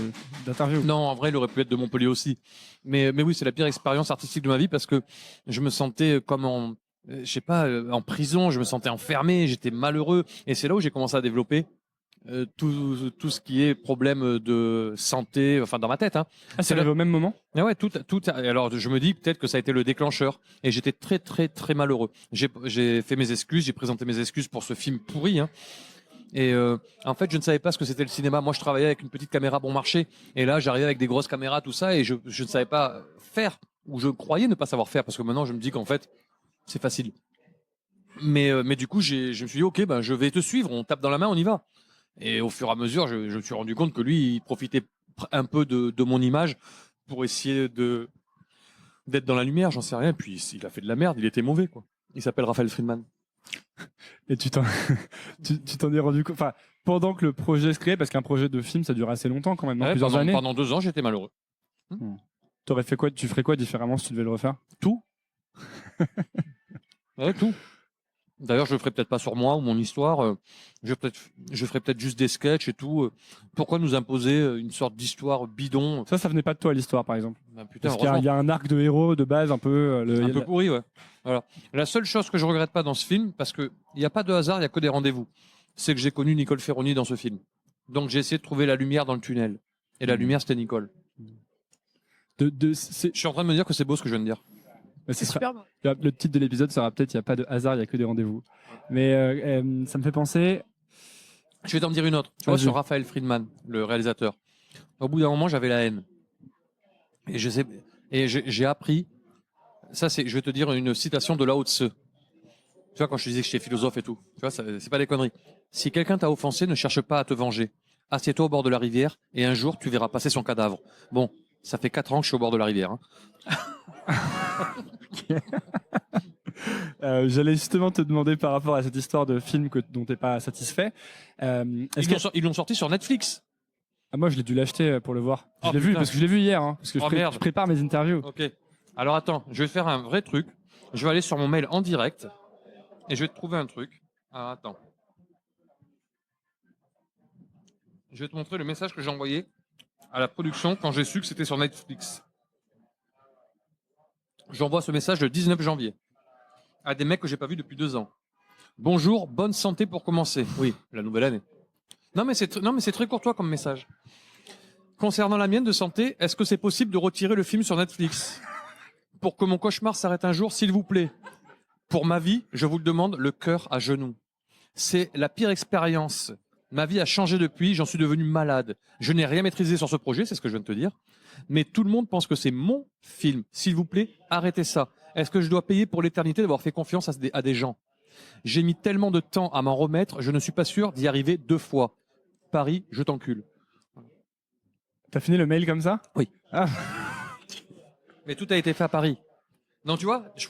d'interview. Non, en vrai, il aurait pu être de Montpellier aussi. Mais oui, c'est la pire expérience artistique de ma vie parce que je me sentais comme en prison, je me sentais enfermé, j'étais malheureux. Et c'est là où j'ai commencé à développer tout ce qui est problème de santé, enfin dans ma tête. Hein. Ah, c'est arrivé au même moment? Ah ouais, tout. Alors je me dis peut-être que ça a été le déclencheur. Et j'étais très très très malheureux. J'ai fait mes excuses, j'ai présenté mes excuses pour ce film pourri. Hein. Et en fait, je ne savais pas ce que c'était le cinéma. Moi, je travaillais avec une petite caméra bon marché. Et là, j'arrivais avec des grosses caméras, tout ça, et je ne savais pas faire, ou je croyais ne pas savoir faire, parce que maintenant, je me dis qu'en fait, c'est facile. Mais du coup, je me suis dit, ok, je vais te suivre. On tape dans la main, on y va. Et au fur et à mesure, je me suis rendu compte que lui, il profitait un peu de mon image pour essayer d'être dans la lumière. J'en sais rien. Puis il a fait de la merde. Il était mauvais, quoi. Il s'appelle Raphaël Friedman. Et tu t'en es rendu compte, enfin, pendant que le projet se créait, parce qu'un projet de film, ça dure assez longtemps quand même, plusieurs années. Pendant 2 ans, j'étais malheureux. T'aurais fait quoi? Tu ferais quoi différemment si tu devais le refaire? Tout. Ouais, tout. D'ailleurs, je le ferai peut-être pas sur moi ou mon histoire. Je ferai peut-être juste des sketchs et tout. Pourquoi nous imposer une sorte d'histoire bidon? Ça venait pas de toi l'histoire, par exemple. Putain, parce qu'il y a un arc de héros de base un peu. Un peu pourri, ouais. Voilà. La seule chose que je regrette pas dans ce film, parce que il y a pas de hasard, il y a que des rendez-vous, c'est que j'ai connu Nicole Ferroni dans ce film. Donc j'ai essayé de trouver la lumière dans le tunnel. Et la lumière, c'était Nicole. Je suis en train de me dire que c'est beau ce que je viens de dire. C'est super beau. Le titre de l'épisode sera peut-être il n'y a pas de hasard, il n'y a que des rendez-vous. Mais ça me fait penser. Je vais t'en dire une autre. Tu vois, sur Raphaël Friedman, le réalisateur. Au bout d'un moment, j'avais la haine. Et j'ai appris. Ça, je vais te dire une citation de Lao Tse. Tu vois, quand je te disais que j'étais philosophe et tout. Tu vois, c'est pas des conneries. Si quelqu'un t'a offensé, ne cherche pas à te venger. Assieds-toi au bord de la rivière et un jour, tu verras passer son cadavre. Bon, ça fait 4 ans que je suis au bord de la rivière. Hein. J'allais justement te demander par rapport à cette histoire de film dont t'es pas satisfait. Ils l'ont sorti sur Netflix. Ah, moi, je l'ai dû l'acheter pour le voir. Je l'ai vu parce que je l'ai vu hier. Parce que je prépare mes interviews. Ok. Alors attends, je vais faire un vrai truc. Je vais aller sur mon mail en direct et je vais te trouver un truc. Alors attends. Je vais te montrer le message que j'ai envoyé à la production quand j'ai su que c'était sur Netflix. J'envoie ce message le 19 janvier à des mecs que j'ai pas vus depuis 2 ans. Bonjour, bonne santé pour commencer. Oui, la nouvelle année. Non mais c'est très courtois comme message. Concernant la mienne de santé, est-ce que c'est possible de retirer le film sur Netflix pour que mon cauchemar s'arrête un jour, s'il vous plaît? Pour ma vie, je vous le demande, le cœur à genoux. C'est la pire expérience. Ma vie a changé depuis, j'en suis devenu malade. Je n'ai rien maîtrisé sur ce projet, c'est ce que je viens de te dire. Mais tout le monde pense que c'est mon film. S'il vous plaît, arrêtez ça. Est-ce que je dois payer pour l'éternité d'avoir fait confiance à des gens? J'ai mis tellement de temps à m'en remettre, je ne suis pas sûr d'y arriver 2 fois. Paris, je t'encule. T'as fini le mail comme ça? Oui. Ah. Mais tout a été fait à Paris. Non, tu vois, tu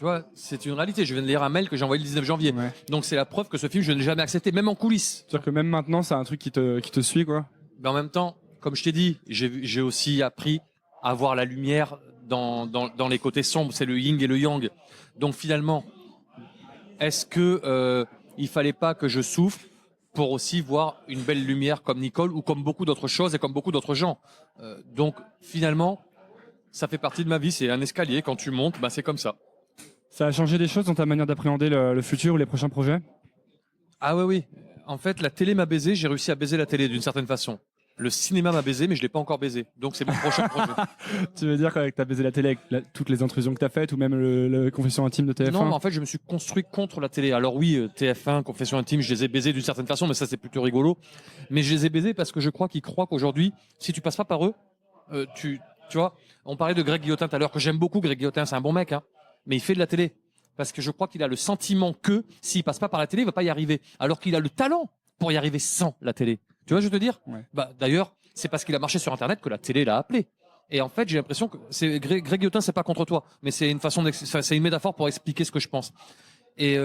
vois, c'est une réalité. Je viens de lire un mail que j'ai envoyé le 19 janvier. Ouais. Donc c'est la preuve que ce film, je n'ai jamais accepté, même en coulisses. C'est-à-dire que même maintenant, c'est un truc qui te suit, quoi. Mais en même temps, comme je t'ai dit, j'ai aussi appris à voir la lumière dans les côtés sombres. C'est le yin et le yang. Donc finalement, est-ce que il fallait pas que je souffre pour aussi voir une belle lumière comme Nicole ou comme beaucoup d'autres choses et comme beaucoup d'autres gens. Donc finalement, ça fait partie de ma vie, c'est un escalier, quand tu montes, bah, c'est comme ça. Ça a changé des choses dans ta manière d'appréhender le futur ou les prochains projets? Ah oui. En fait, la télé m'a baisé, j'ai réussi à baiser la télé d'une certaine façon. Le cinéma m'a baisé, mais je l'ai pas encore baisé. Donc c'est mon prochain projet. Tu veux dire que t'as baisé la télé avec toutes les intrusions que t'as faites ou même le Confession intime de TF1? Non, mais en fait, je me suis construit contre la télé. Alors oui, TF1, Confession intime, je les ai baisés d'une certaine façon, mais ça c'est plutôt rigolo. Mais je les ai baisés parce que je crois qu'ils croient qu'aujourd'hui, si tu passes pas par eux, tu vois, on parlait de Greg Guillotin tout à l'heure, que j'aime beaucoup. Greg Guillotin, c'est un bon mec, hein, mais il fait de la télé parce que je crois qu'il a le sentiment que s'il passe pas par la télé, il va pas y arriver, alors qu'il a le talent pour y arriver sans la télé. Tu vois, je veux te dire. Ouais. Bah d'ailleurs, c'est parce qu'il a marché sur Internet que la télé l'a appelé. Et en fait, j'ai l'impression que Greg Guillotin, c'est pas contre toi, mais c'est c'est une métaphore pour expliquer ce que je pense. Et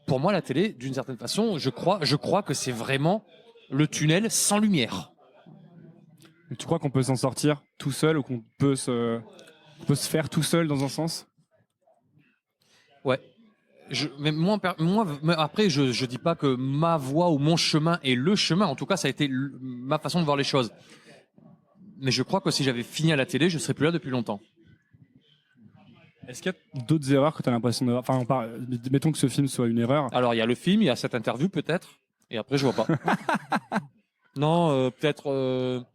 pour moi, la télé, d'une certaine façon, je crois que c'est vraiment le tunnel sans lumière. Et tu crois qu'on peut s'en sortir tout seul ou qu'on peut se faire tout seul dans un sens? Ouais. Mais moi, après, je dis pas que ma voie ou mon chemin est le chemin. En tout cas, ça a été ma façon de voir les choses. Mais je crois que si j'avais fini à la télé, je serais plus là depuis longtemps. Est-ce qu'il y a d'autres erreurs que tu as l'impression de... Enfin, mettons que ce film soit une erreur. Alors, il y a le film, il y a cette interview peut-être, et après, je vois pas. Non, peut-être...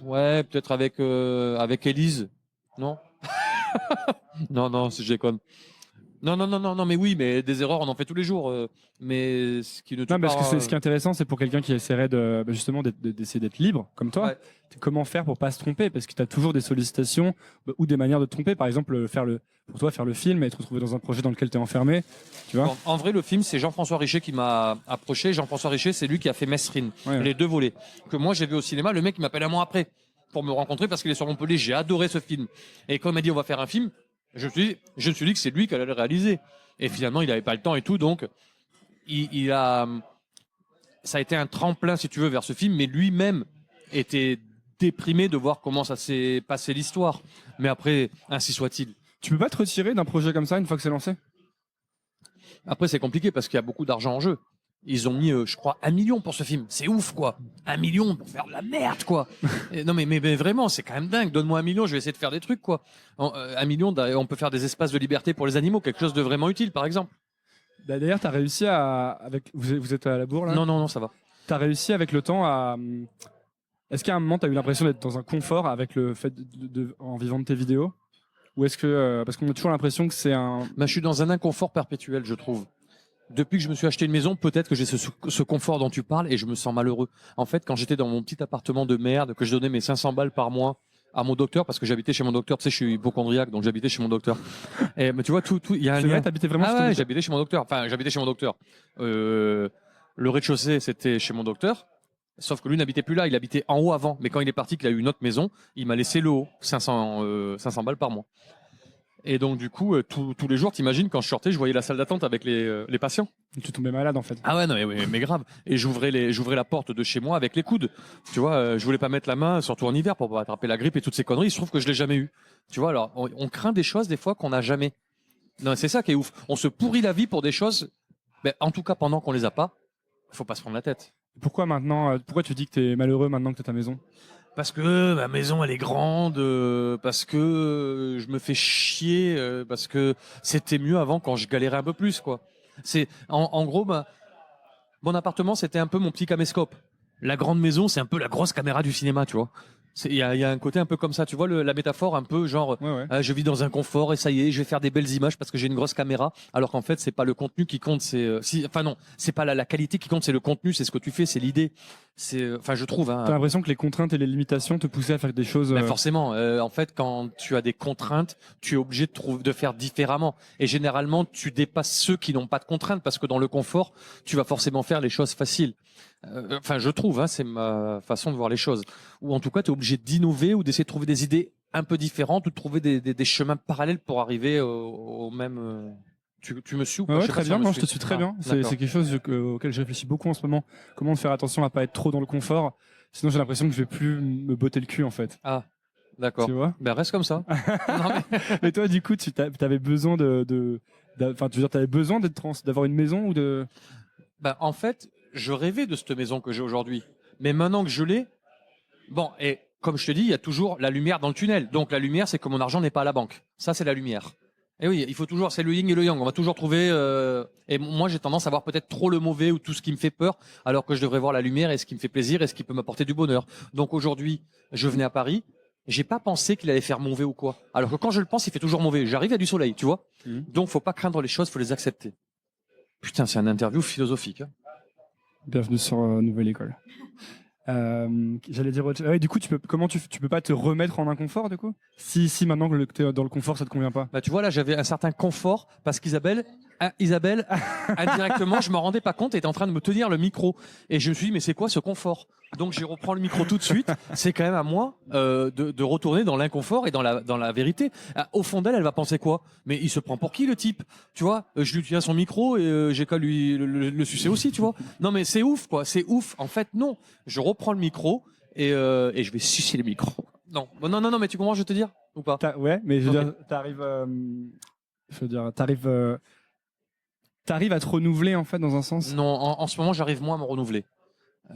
Ouais, peut-être avec Élise. Non. non, si je déconne. Non, mais oui, mais des erreurs, on en fait tous les jours. Mais ce qui ne tue non, parce pas, que ce qui est intéressant, c'est pour quelqu'un qui essaierait justement d'essayer d'être libre, comme toi. Ouais. Comment faire pour pas se tromper? Parce que tu as toujours des sollicitations ou des manières de te tromper. Par exemple, pour toi, faire le film et te retrouver dans un projet dans lequel tu es enfermé. Tu vois? En vrai, le film, c'est Jean-François Richer qui m'a approché. Jean-François Richer, c'est lui qui a fait Mesrine, les 2 volets. Que moi, j'ai vu au cinéma. Le mec, il m'appelle un mois après pour me rencontrer parce qu'il est sur Montpellier. J'ai adoré ce film. Et quand il m'a dit, on va faire un film, je me suis dit que c'est lui qui allait le réaliser. Et finalement, il n'avait pas le temps et tout. Donc, ça a été un tremplin, si tu veux, vers ce film. Mais lui-même était déprimé de voir comment ça s'est passé l'histoire. Mais après, ainsi soit-il. Tu peux pas te retirer d'un projet comme ça une fois que c'est lancé? Après, c'est compliqué parce qu'il y a beaucoup d'argent en jeu. Ils ont mis, je crois, 1 million pour ce film. C'est ouf, quoi. 1 million pour faire de la merde, quoi. Et non, mais vraiment, c'est quand même dingue. Donne-moi 1 million, je vais essayer de faire des trucs, quoi. 1 million, on peut faire des espaces de liberté pour les animaux, quelque chose de vraiment utile, par exemple. D'ailleurs, t'as réussi vous êtes à la bourre, là? Non, ça va. T'as réussi avec le temps à... Est-ce qu'à un moment, t'as eu l'impression d'être dans un confort avec le fait en vivant de tes vidéos? Ou est-ce que... parce qu'on a toujours l'impression que c'est un... Je suis dans un inconfort perpétuel, je trouve. Depuis que je me suis acheté une maison, peut-être que j'ai ce confort dont tu parles et je me sens malheureux. En fait, quand j'étais dans mon petit appartement de merde, que je donnais mes 500 balles par mois à mon docteur, parce que j'habitais chez mon docteur, tu sais, je suis hypocondriaque, donc j'habitais chez mon docteur. Et mais tu vois, il y a un lien. T'habitais vraiment chez j'habitais chez mon docteur. Enfin, j'habitais chez mon docteur. Le rez-de-chaussée, c'était chez mon docteur. Sauf que lui n'habitait plus là, il habitait en haut avant. Mais quand il est parti, qu'il a eu une autre maison, il m'a laissé le haut, 500 balles par mois. Et donc du coup, tous les jours, t'imagines, quand je sortais, je voyais la salle d'attente avec les patients. Tu tombais malade en fait. Ah ouais, non mais grave. Et j'ouvrais la porte de chez moi avec les coudes. Tu vois, je voulais pas mettre la main, surtout en hiver, pour pas attraper la grippe et toutes ces conneries. Il se trouve que je l'ai jamais eu. Tu vois, alors on craint des choses des fois qu'on n'a jamais. Non, c'est ça qui est ouf. On se pourrit la vie pour des choses Ben, en tout cas, pendant qu'on les a pas, faut pas se prendre la tête. Pourquoi maintenant pourquoi tu dis que tu es malheureux maintenant que tu as ta maison? Parce que ma maison elle est grande, parce que je me fais chier, parce que c'était mieux avant quand je galérais un peu plus quoi. C'est en gros mon appartement c'était un peu mon petit caméscope. La grande maison c'est un peu la grosse caméra du cinéma, tu vois. Il y a un côté un peu comme ça, tu vois la métaphore un peu genre je vis dans un confort et ça y est, je vais faire des belles images parce que j'ai une grosse caméra, alors qu'en fait c'est pas le contenu qui compte, c'est pas la qualité qui compte, c'est le contenu, c'est ce que tu fais, c'est l'idée. Je trouve. T'as l'impression que les contraintes et les limitations te poussaient à faire des choses. Forcément, en fait, quand tu as des contraintes, tu es obligé de faire différemment. Et généralement, tu dépasses ceux qui n'ont pas de contraintes parce que dans le confort, tu vas forcément faire les choses faciles. Je trouve, c'est ma façon de voir les choses. Ou en tout cas, tu es obligé d'innover ou d'essayer de trouver des idées un peu différentes ou de trouver des chemins parallèles pour arriver au même. Tu me suis ou pas? Très bien, je te suis très bien. C'est quelque chose auquel je réfléchis beaucoup en ce moment. Comment faire attention à pas être trop dans le confort. Sinon, j'ai l'impression que je vais plus me botter le cul, en fait. Ah, d'accord. Tu vois? Ben, reste comme ça. Non, mais toi, du coup, tu avais besoin t'avais besoin d'avoir une maison ou de... En fait, je rêvais de cette maison que j'ai aujourd'hui. Mais maintenant que je l'ai, et comme je te dis, il y a toujours la lumière dans le tunnel. Donc, la lumière, c'est que mon argent n'est pas à la banque. Ça, c'est la lumière. Et oui, il faut toujours, c'est le yin et le yang. On va toujours trouver. Et moi, j'ai tendance à voir peut-être trop le mauvais ou tout ce qui me fait peur, alors que je devrais voir la lumière et ce qui me fait plaisir et ce qui peut m'apporter du bonheur. Donc aujourd'hui, je venais à Paris. J'ai pas pensé qu'il allait faire mauvais ou quoi. Alors que quand je le pense, il fait toujours mauvais. J'arrive, il y a du soleil, tu vois. Donc, faut pas craindre les choses, faut les accepter. Putain, c'est un interview philosophique. Hein. Bienvenue sur Nouvelle École. J'allais dire du coup tu peux pas te remettre en inconfort du coup si maintenant que t'es dans le confort ça te convient pas. Tu vois là j'avais un certain confort parce qu'Isabelle indirectement je m'en rendais pas compte, était en train de me tenir le micro et je me suis dit mais c'est quoi ce confort, donc je reprends le micro tout de suite. C'est quand même à moi de retourner dans l'inconfort et dans la vérité. Au fond d'elle elle va penser quoi, mais il se prend pour qui le type, tu vois. Je lui tiens son micro et j'ai qu'à lui le sucer aussi, tu vois. Non mais c'est ouf quoi, c'est ouf. En fait non, je reprends le micro et je vais sucer le micro. Non mais tu comprends, je veux te dire ou pas? Ouais, mais je veux dire t'arrives à te renouveler en fait dans un sens. Non, en ce moment j'arrive moins à me renouveler.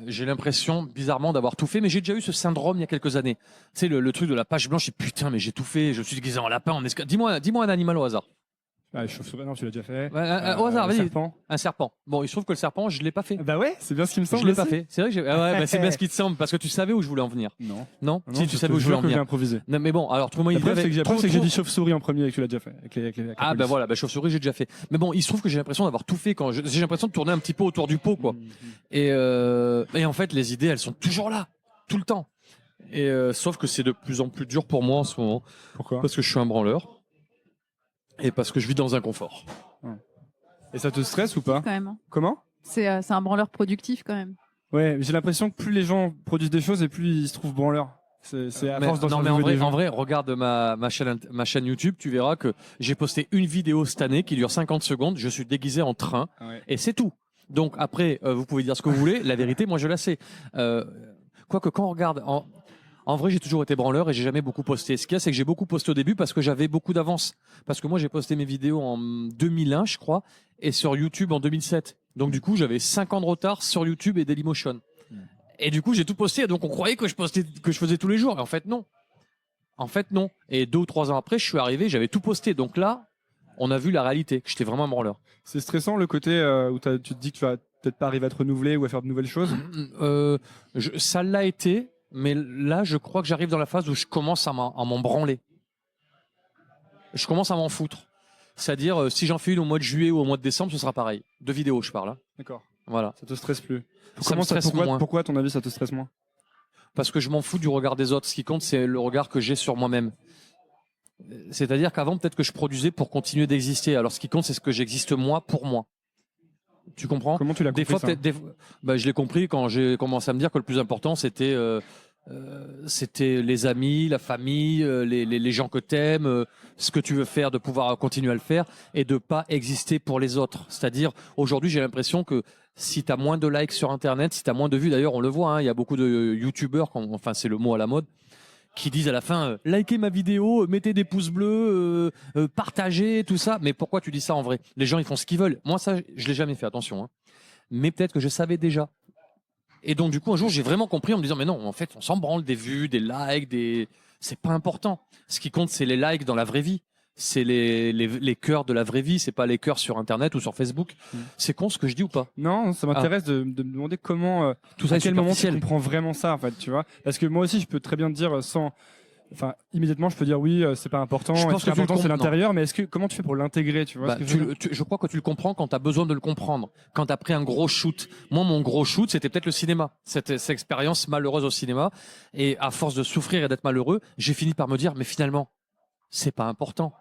J'ai l'impression bizarrement d'avoir tout fait, mais j'ai déjà eu ce syndrome il y a quelques années. Tu sais le truc de la page blanche, et putain mais j'ai tout fait, je me suis déguisé en lapin, en escale. Dis-moi un animal au hasard. Chauve-souris, non, tu l'as déjà fait. Au hasard, vas-y. Serpent. Un serpent. Bon, il se trouve que le serpent, je l'ai pas fait. Bah ouais, c'est bien ce qui me semble. Je l'ai pas fait. C'est vrai que c'est bien ce qui te semble, parce que tu savais où je voulais en venir. Non. Si tu savais où je voulais en venir. J'ai improvisé. Non, mais bon, alors trouve-moi une idée. La preuve, c'est que j'ai dit chauve-souris en premier et que tu l'as déjà fait. Chauve-souris, j'ai déjà fait. Mais bon, il se trouve que j'ai l'impression d'avoir tout fait j'ai l'impression de tourner un petit peu autour du pot, quoi. Et en fait, les idées, elles sont toujours là. Tout le temps. Et sauf que c'est de plus en plus dur pour moi en ce moment. Pourquoi? Parce que je suis un branleur. Et parce que je vis dans un confort. Et ça te stresse ou pas? Quand même. Comment? C'est un branleur productif quand même. Ouais, j'ai l'impression que plus les gens produisent des choses et plus ils se trouvent branleurs. C'est à force d'en en vrai, regarde ma chaîne YouTube, tu verras que j'ai posté une vidéo cette année qui dure 50 secondes. Je suis déguisé en train et c'est tout. Donc après, vous pouvez dire ce que vous voulez. La vérité, moi, je la sais. Quoique quand on regarde... En vrai, j'ai toujours été branleur et j'ai jamais beaucoup posté. Ce qu'il y a, c'est que j'ai beaucoup posté au début parce que j'avais beaucoup d'avance. Parce que moi, j'ai posté mes vidéos en 2001, je crois, et sur YouTube en 2007. Donc du coup, j'avais 5 ans de retard sur YouTube et Dailymotion. Et du coup, j'ai tout posté. Donc on croyait que je faisais tous les jours. Et en fait, non. Et 2 ou 3 ans après, je suis arrivé, j'avais tout posté. Donc là, on a vu la réalité, que j'étais vraiment un branleur. C'est stressant le côté où tu te dis que tu vas peut-être pas arriver à te renouveler ou à faire de nouvelles choses. Ça l'a été. Mais là, je crois que j'arrive dans la phase où je commence à m'en branler. Je commence à m'en foutre. C'est-à-dire, si j'en fais une au mois de juillet ou au mois de décembre, ce sera pareil. De vidéos, je parle. Hein. D'accord. Voilà. Ça te stresse plus. Pourquoi, à ton avis, ça te stresse moins? Parce que je m'en fous du regard des autres. Ce qui compte, c'est le regard que j'ai sur moi-même. C'est-à-dire qu'avant, peut-être que je produisais pour continuer d'exister. Alors, ce qui compte, c'est ce que j'existe moi pour moi. Tu comprends? Comment tu l'as compris? Je l'ai compris quand j'ai commencé à me dire que le plus important c'était les amis, la famille, les gens que t'aimes, ce que tu veux faire, de pouvoir continuer à le faire et de pas exister pour les autres. C'est-à-dire aujourd'hui j'ai l'impression que si t'as moins de likes sur internet, si t'as moins de vues, d'ailleurs on le voit, hein, il y a beaucoup de youtubeurs, enfin c'est le mot à la mode, qui disent à la fin likez ma vidéo, mettez des pouces bleus, partagez, tout ça. Mais pourquoi tu dis ça en vrai? Les gens, ils font ce qu'ils veulent. Moi, ça, je l'ai jamais fait, attention. Hein. Mais peut-être que je savais déjà. Et donc, du coup, un jour, j'ai vraiment compris en me disant, mais non, en fait, on s'en branle des vues, des likes, c'est pas important. Ce qui compte, c'est les likes dans la vraie vie. C'est les cœurs de la vraie vie, c'est pas les cœurs sur Internet ou sur Facebook. C'est con ce que je dis ou pas? Non, ça m'intéresse de me demander comment, tout ça, à quel moment tu comprends vraiment ça, en fait, tu vois. Parce que moi aussi, je peux très bien te dire immédiatement, je peux dire oui, c'est pas important. Je pense que l'important, c'est l'intérieur, mais comment tu fais pour l'intégrer, tu vois je crois que tu le comprends quand tu as besoin de le comprendre. Quand tu as pris un gros shoot. Moi, mon gros shoot, c'était peut-être le cinéma. Cette expérience malheureuse au cinéma. Et à force de souffrir et d'être malheureux, j'ai fini par me dire, mais finalement, c'est pas important.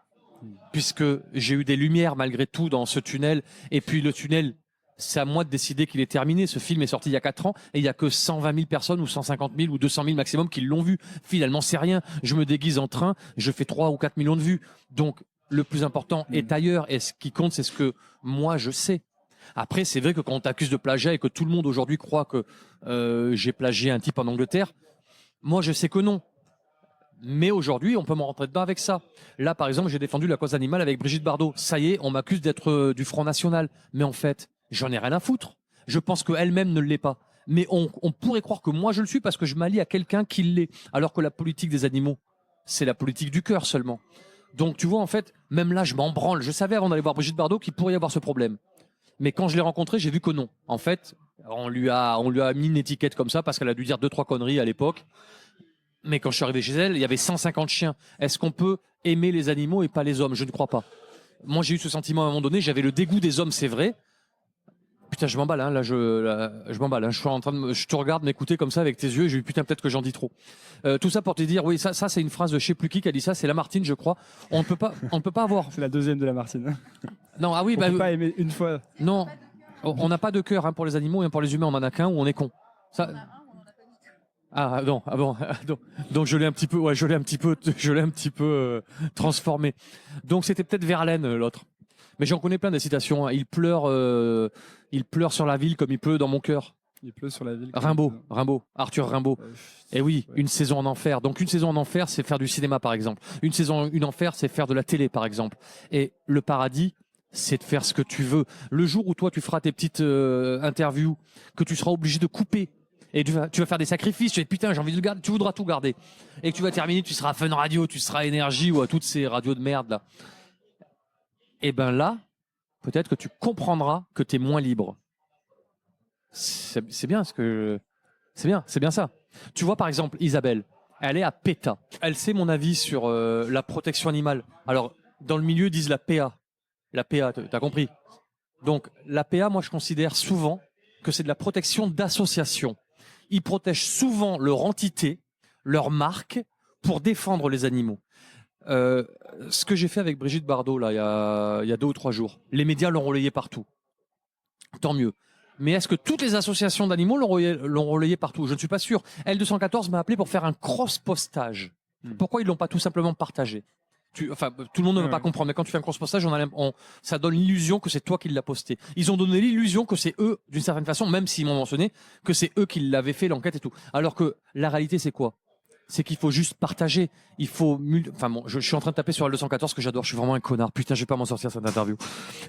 Puisque j'ai eu des lumières malgré tout dans ce tunnel. Et puis le tunnel, c'est à moi de décider qu'il est terminé. Ce film est sorti il y a 4 ans et il y a que 120 000 personnes ou 150 000 ou 200 000 maximum qui l'ont vu. Finalement, c'est rien. Je me déguise en train, je fais 3 ou 4 millions de vues. Donc, le plus important est ailleurs et ce qui compte, c'est ce que moi je sais. Après, c'est vrai que quand on t'accuse de plagiat et que tout le monde aujourd'hui croit que j'ai plagié un type en Angleterre, moi je sais que non. Mais aujourd'hui, on peut m'en rentrer dedans avec ça. Là, par exemple, j'ai défendu la cause animale avec Brigitte Bardot. Ça y est, on m'accuse d'être du Front National. Mais en fait, j'en ai rien à foutre. Je pense qu'elle-même ne l'est pas. Mais on pourrait croire que moi, je le suis parce que je m'allie à quelqu'un qui l'est. Alors que la politique des animaux, c'est la politique du cœur seulement. Donc, tu vois, en fait, même là, je m'en branle. Je savais avant d'aller voir Brigitte Bardot qu'il pourrait y avoir ce problème. Mais quand je l'ai rencontrée, j'ai vu que non. En fait, on lui a mis une étiquette comme ça parce qu'elle a dû dire 2-3 conneries à l'époque. Mais quand je suis arrivé chez elle, il y avait 150 chiens. Est-ce qu'on peut aimer les animaux et pas les hommes? Je ne crois pas. Moi, j'ai eu ce sentiment à un moment donné. J'avais le dégoût des hommes, c'est vrai. Putain, je m'emballe. Hein, je m'emballe. Hein. Je te regarde m'écouter comme ça avec tes yeux. Et j'ai eu putain, peut-être que j'en dis trop. Tout ça pour te dire, oui, ça c'est une phrase de je sais plus qui a dit ça. C'est Lamartine, je crois. On ne peut pas avoir. C'est la deuxième de Lamartine. Non, ah oui, on peut pas aimer une fois. Non, on n'a pas de cœur hein, pour les animaux et pour les humains. On en a qu'un ou on est con. Ça. Ah non, donc je l'ai un petit peu transformé. Donc c'était peut-être Verlaine l'autre. Mais j'en connais plein des citations. Hein. Il pleure sur la ville comme il pleut dans mon cœur. Il pleut sur la ville. Rimbaud, Arthur Rimbaud. Et oui, une saison en enfer. Donc une saison en enfer, c'est faire du cinéma par exemple. Une enfer, c'est faire de la télé par exemple. Et le paradis, c'est de faire ce que tu veux. Le jour où toi tu feras tes petites interviews, que tu seras obligé de couper. Et tu vas faire des sacrifices, tu vas putain, j'ai envie de le garder, tu voudras tout garder. Et que tu vas terminer, tu seras à Fun Radio, tu seras à Énergie ou à toutes ces radios de merde là. Et ben là, peut-être que tu comprendras que tu es moins libre. C'est bien c'est bien ça. Tu vois par exemple Isabelle, elle est à PETA. Elle sait mon avis sur la protection animale. Alors dans le milieu ils disent la PA. La PA, t'as compris. Donc la PA, moi je considère souvent que c'est de la protection d'associations. Ils protègent souvent leur entité, leur marque, pour défendre les animaux. Ce que j'ai fait avec Brigitte Bardot là, il y a 2 ou 3 jours, les médias l'ont relayé partout. Tant mieux. Mais est-ce que toutes les associations d'animaux l'ont relayé partout? Je ne suis pas sûr. L214 m'a appelé pour faire un cross-postage. Pourquoi ils l'ont pas tout simplement partagé? Tout le monde ne va pas comprendre, mais quand tu fais un cross-postage, ça donne l'illusion que c'est toi qui l'as posté. Ils ont donné l'illusion que c'est eux, d'une certaine façon, même s'ils m'ont mentionné, que c'est eux qui l'avaient fait, l'enquête et tout. Alors que la réalité, c'est quoi? C'est qu'il faut juste partager. Il faut... je suis en train de taper sur L214, que j'adore. Je suis vraiment un connard. Putain, je vais pas m'en sortir cette interview.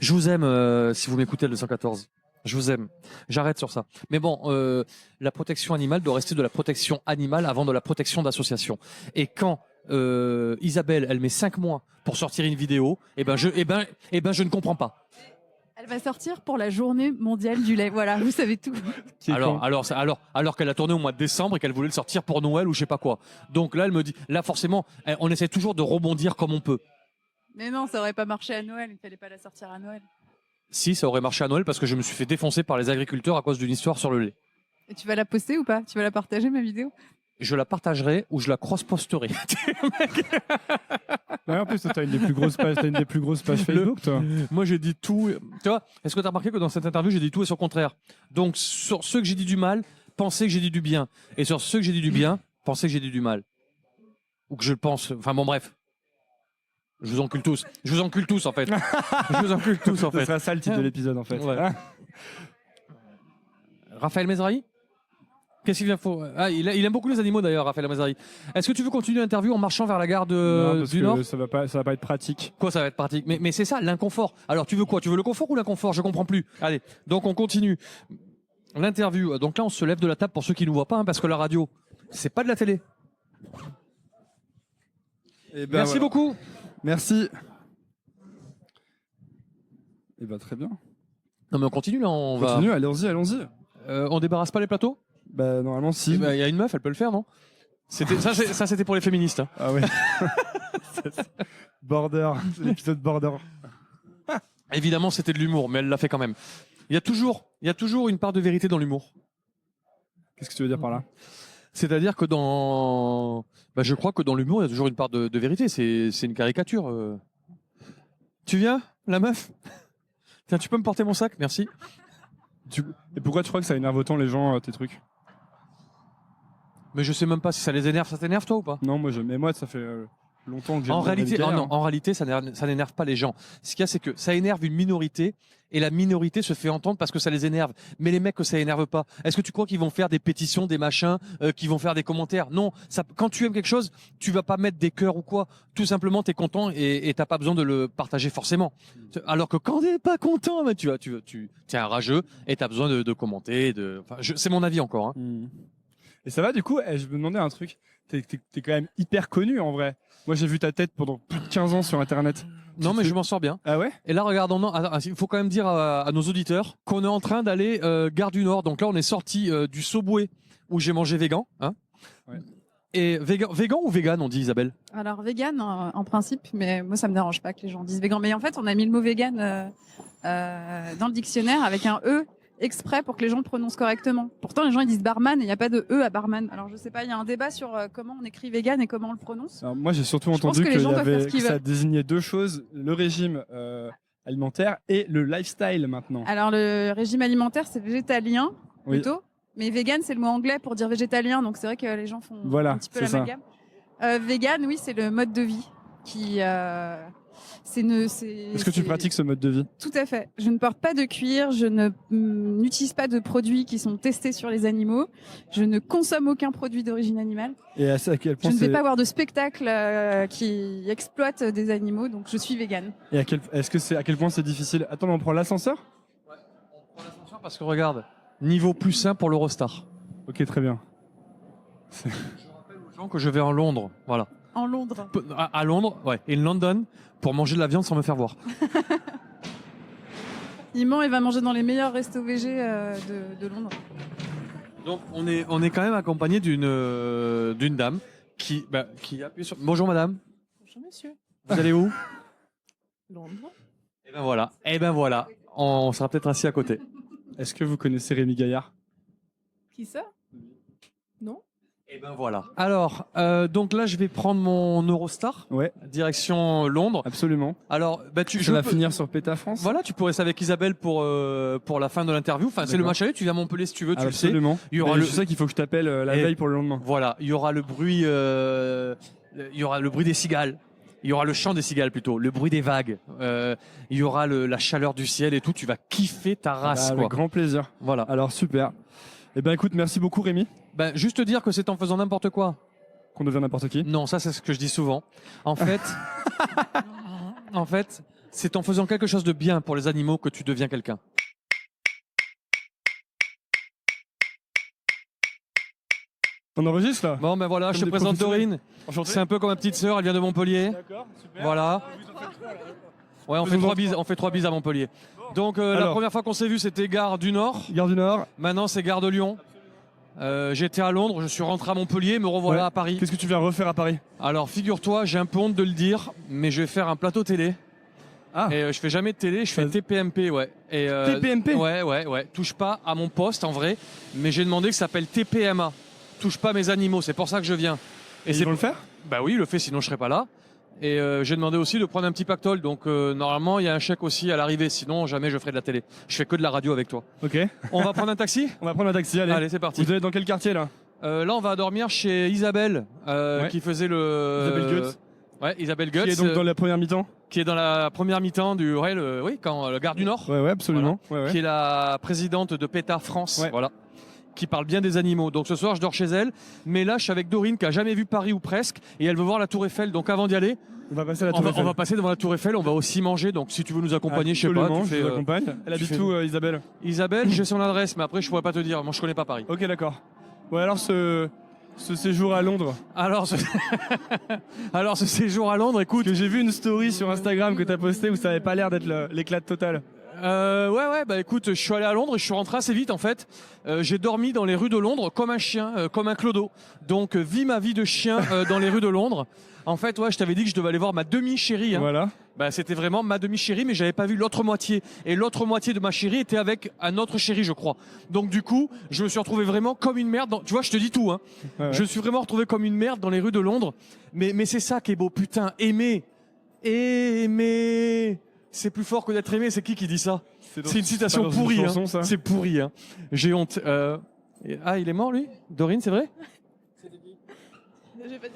Je vous aime, si vous m'écoutez, L214. Je vous aime. J'arrête sur ça. Mais bon, la protection animale doit rester de la protection animale avant de la protection d'association. Et quand Isabelle, elle met 5 mois pour sortir une vidéo, je ne comprends pas. Elle va sortir pour la journée mondiale du lait. Voilà, vous savez tout. Alors qu'elle a tourné au mois de décembre et qu'elle voulait le sortir pour Noël ou je sais pas quoi. Donc là, elle me dit, là forcément, on essaie toujours de rebondir comme on peut. Mais non, ça aurait pas marché à Noël. Il fallait pas la sortir à Noël. Si, ça aurait marché à Noël parce que je me suis fait défoncer par les agriculteurs à cause d'une histoire sur le lait. Et tu vas la poster ou pas? Tu vas la partager, ma vidéo? Je la partagerai ou je la cross-posterai. Ouais, en plus, t'as une des plus grosses pages Facebook, toi. Moi, j'ai dit tout. Tu vois, est-ce que tu as remarqué que dans cette interview, j'ai dit tout et son contraire? Donc, sur ceux que j'ai dit du mal, pensez que j'ai dit du bien. Et sur ceux que j'ai dit du bien, pensez que j'ai dit du mal. Ou que je le pense. Enfin, bon, bref. Je vous encule tous. En fait. Ce sera ça le titre de l'épisode, en fait. Ouais. Raphaël Mesrahi? Qu'est-ce qu'il vient faut il aime beaucoup les animaux d'ailleurs, Raphaël Mazari. Est-ce que tu veux continuer l'interview en marchant vers la gare du Nord? Ça va pas être pratique. Quoi, ça va être pratique? Mais c'est ça, l'inconfort. Alors, tu veux quoi? Tu veux le confort ou l'inconfort? Je comprends plus. Allez, donc on continue. L'interview. Donc là, on se lève de la table pour ceux qui ne nous voient pas, hein, parce que la radio, c'est pas de la télé. Merci beaucoup. Merci. Et très bien. Non mais on continue là, allons-y. On débarrasse pas les plateaux? Normalement si. Il y a une meuf, elle peut le faire, non? Ça c'était pour les féministes. Hein. Ah ouais. Border, c'est l'épisode Border. Évidemment, c'était de l'humour, mais elle l'a fait quand même. Il y a toujours une part de vérité dans l'humour. Qu'est-ce que tu veux dire par là? C'est-à-dire que je crois que dans l'humour, il y a toujours une part de vérité. C'est une caricature. Tu viens, la meuf? Tiens, tu peux me porter mon sac? Merci. Et pourquoi tu crois que ça énerve autant les gens, tes trucs? Mais je sais même pas si ça les énerve. Ça t'énerve toi ou pas? Non, moi ça fait longtemps que j'ai. En réalité, ça n'énerve pas les gens. Ce qu'il y a, c'est que ça énerve une minorité et la minorité se fait entendre parce que ça les énerve. Mais les mecs que ça énerve pas, est-ce que tu crois qu'ils vont faire des pétitions, des machins, qu'ils vont faire des commentaires? Non. Quand tu aimes quelque chose, tu vas pas mettre des cœurs ou quoi. Tout simplement, t'es content et t'as pas besoin de le partager forcément. Alors que quand t'es pas content, t'es un rageux et t'as besoin de commenter. C'est mon avis encore. Hein. Et ça va du coup? Je me demandais un truc. T'es quand même hyper connu en vrai. Moi j'ai vu ta tête pendant plus de 15 ans sur internet. Non mais je m'en sors bien. Ah ouais? Et là regarde, il faut quand même dire à nos auditeurs qu'on est en train d'aller gare du Nord. Donc là on est sorti du Subway où j'ai mangé végan. Hein ouais. Et végan ou vegan on dit, Isabelle? Alors vegan en principe, mais moi ça me dérange pas que les gens disent végan. Mais en fait on a mis le mot vegan dans le dictionnaire avec un E exprès pour que les gens le prononcent correctement. Pourtant, les gens ils disent barman et il n'y a pas de E à barman. Alors je sais pas, il y a un débat sur comment on écrit vegan et comment on le prononce. Alors, moi j'ai surtout entendu que ça désignait deux choses, le régime alimentaire et le lifestyle maintenant. Alors le régime alimentaire c'est végétalien plutôt, mais vegan c'est le mot anglais pour dire végétalien, donc c'est vrai que les gens font un petit peu l'amalgame. Vegan, oui, c'est le mode de vie qui... Est-ce que tu pratiques ce mode de vie? Tout à fait. Je ne porte pas de cuir, je n'utilise pas de produits qui sont testés sur les animaux, je ne consomme aucun produit d'origine animale. Et à quel point je ne vais pas voir de spectacle qui exploite des animaux, donc je suis végane. Et à quel point c'est difficile? Attends, on prend l'ascenseur? Ouais, on prend l'ascenseur parce que regarde, niveau plus 1 pour l'Eurostar. Ok, très bien. Je rappelle aux gens que je vais en Londres, voilà. En Londres. À Londres, ouais. Et London, pour manger de la viande sans me faire voir. Il va manger dans les meilleurs restos VG de Londres. Donc on est quand même accompagné d'une dame qui appuie sur... Bonjour madame. Bonjour monsieur. Vous allez où? Londres. Et ben voilà. On sera peut-être assis à côté. Est-ce que vous connaissez Rémi Gaillard? Qui ça? Non. Et ben voilà. Alors, donc là, je vais prendre mon Eurostar. Ouais. Direction Londres. Absolument. Alors, je vais finir sur Péta France. Voilà, tu pourrais rester avec Isabelle pour la fin de l'interview. Enfin, c'est le match aller. Tu viens à Montpellier si tu veux, tu le sais. Absolument. Je sais qu'il faut que je t'appelle la veille pour le lendemain. Voilà. Il y aura le bruit des cigales. Il y aura le chant des cigales plutôt, le bruit des vagues. Il y aura la chaleur du ciel et tout. Tu vas kiffer ta race. Avec grand plaisir. Voilà. Alors super. Eh ben écoute, merci beaucoup Rémi. Ben juste te dire que c'est en faisant n'importe quoi qu'on devient n'importe qui. Non, ça c'est ce que je dis souvent. En fait, c'est en faisant quelque chose de bien pour les animaux que tu deviens quelqu'un. On enregistre là? Bon ben voilà, je te présente Dorine. C'est un peu comme ma petite sœur, elle vient de Montpellier. D'accord, super. Voilà. Ouais, on fait 3 bises à Montpellier. Donc la première fois qu'on s'est vu, c'était Gare du Nord. Gare du Nord. Maintenant, c'est Gare de Lyon. J'étais à Londres, je suis rentré à Montpellier, me revoilà à Paris. Qu'est-ce que tu viens refaire à Paris? Alors, figure-toi, j'ai un peu honte de le dire, mais je vais faire un plateau télé. Ah. Et je fais jamais de télé, je fais TPMP, ouais. Et, TPMP? Ouais. Touche pas à mon poste en vrai, mais j'ai demandé que ça s'appelle TPMA. Touche pas à mes animaux, c'est pour ça que je viens. Et ils vont le faire? Bah oui, il le fait, sinon je serais pas là. Et j'ai demandé aussi de prendre un petit pactole, donc normalement il y a un chèque aussi à l'arrivée, sinon jamais je ferai de la télé. Je fais que de la radio avec toi. Ok. On va prendre un taxi? On va prendre un taxi, allez. Allez, c'est parti. Vous êtes dans quel quartier là? Là on va dormir chez Isabelle, qui faisait Isabelle Goetz. Ouais, Isabelle Goetz. Qui est donc dans la première mi-temps? Qui est dans la première mi-temps du le Gare du Nord. Ouais, absolument. Voilà. Ouais. Qui est la présidente de PETA France. Ouais. Voilà. qui parle bien des animaux. Donc ce soir, je dors chez elle. Mais là, je suis avec Dorine qui a jamais vu Paris ou presque. Et elle veut voir la Tour Eiffel. Donc avant d'y aller, on va passer à la Tour Eiffel. On va passer devant la Tour Eiffel. On va aussi manger. Donc si tu veux nous accompagner, je sais pas. Je vous accompagne. Elle habite où, Isabelle? Isabelle, j'ai son adresse. Mais après, je pourrais pas te dire. Moi, je connais pas Paris. Ok, d'accord. Ouais, alors ce séjour à Londres. Alors ce séjour à Londres, écoute. Parce que j'ai vu une story sur Instagram que tu as postée où ça avait pas l'air d'être l'éclat total. Ouais, bah écoute, je suis allé à Londres et je suis rentré assez vite en fait. J'ai dormi dans les rues de Londres comme un chien, comme un clodo. Donc vis ma vie de chien dans les rues de Londres. En fait, ouais, je t'avais dit que je devais aller voir ma demi-chérie. Hein. Voilà. Bah c'était vraiment ma demi-chérie, mais j'avais pas vu l'autre moitié. Et l'autre moitié de ma chérie était avec un autre chéri, je crois. Donc du coup, je me suis retrouvé vraiment comme une merde. Tu vois, je te dis tout. Hein. Ouais. Je me suis vraiment retrouvé comme une merde dans les rues de Londres. Mais c'est ça qui est beau, putain. Aimer. C'est plus fort que d'être aimé, c'est qui dit ça? C'est une citation pourrie, hein. C'est pourri, hein. J'ai honte. Ah, il est mort, lui? Dorine, c'est vrai?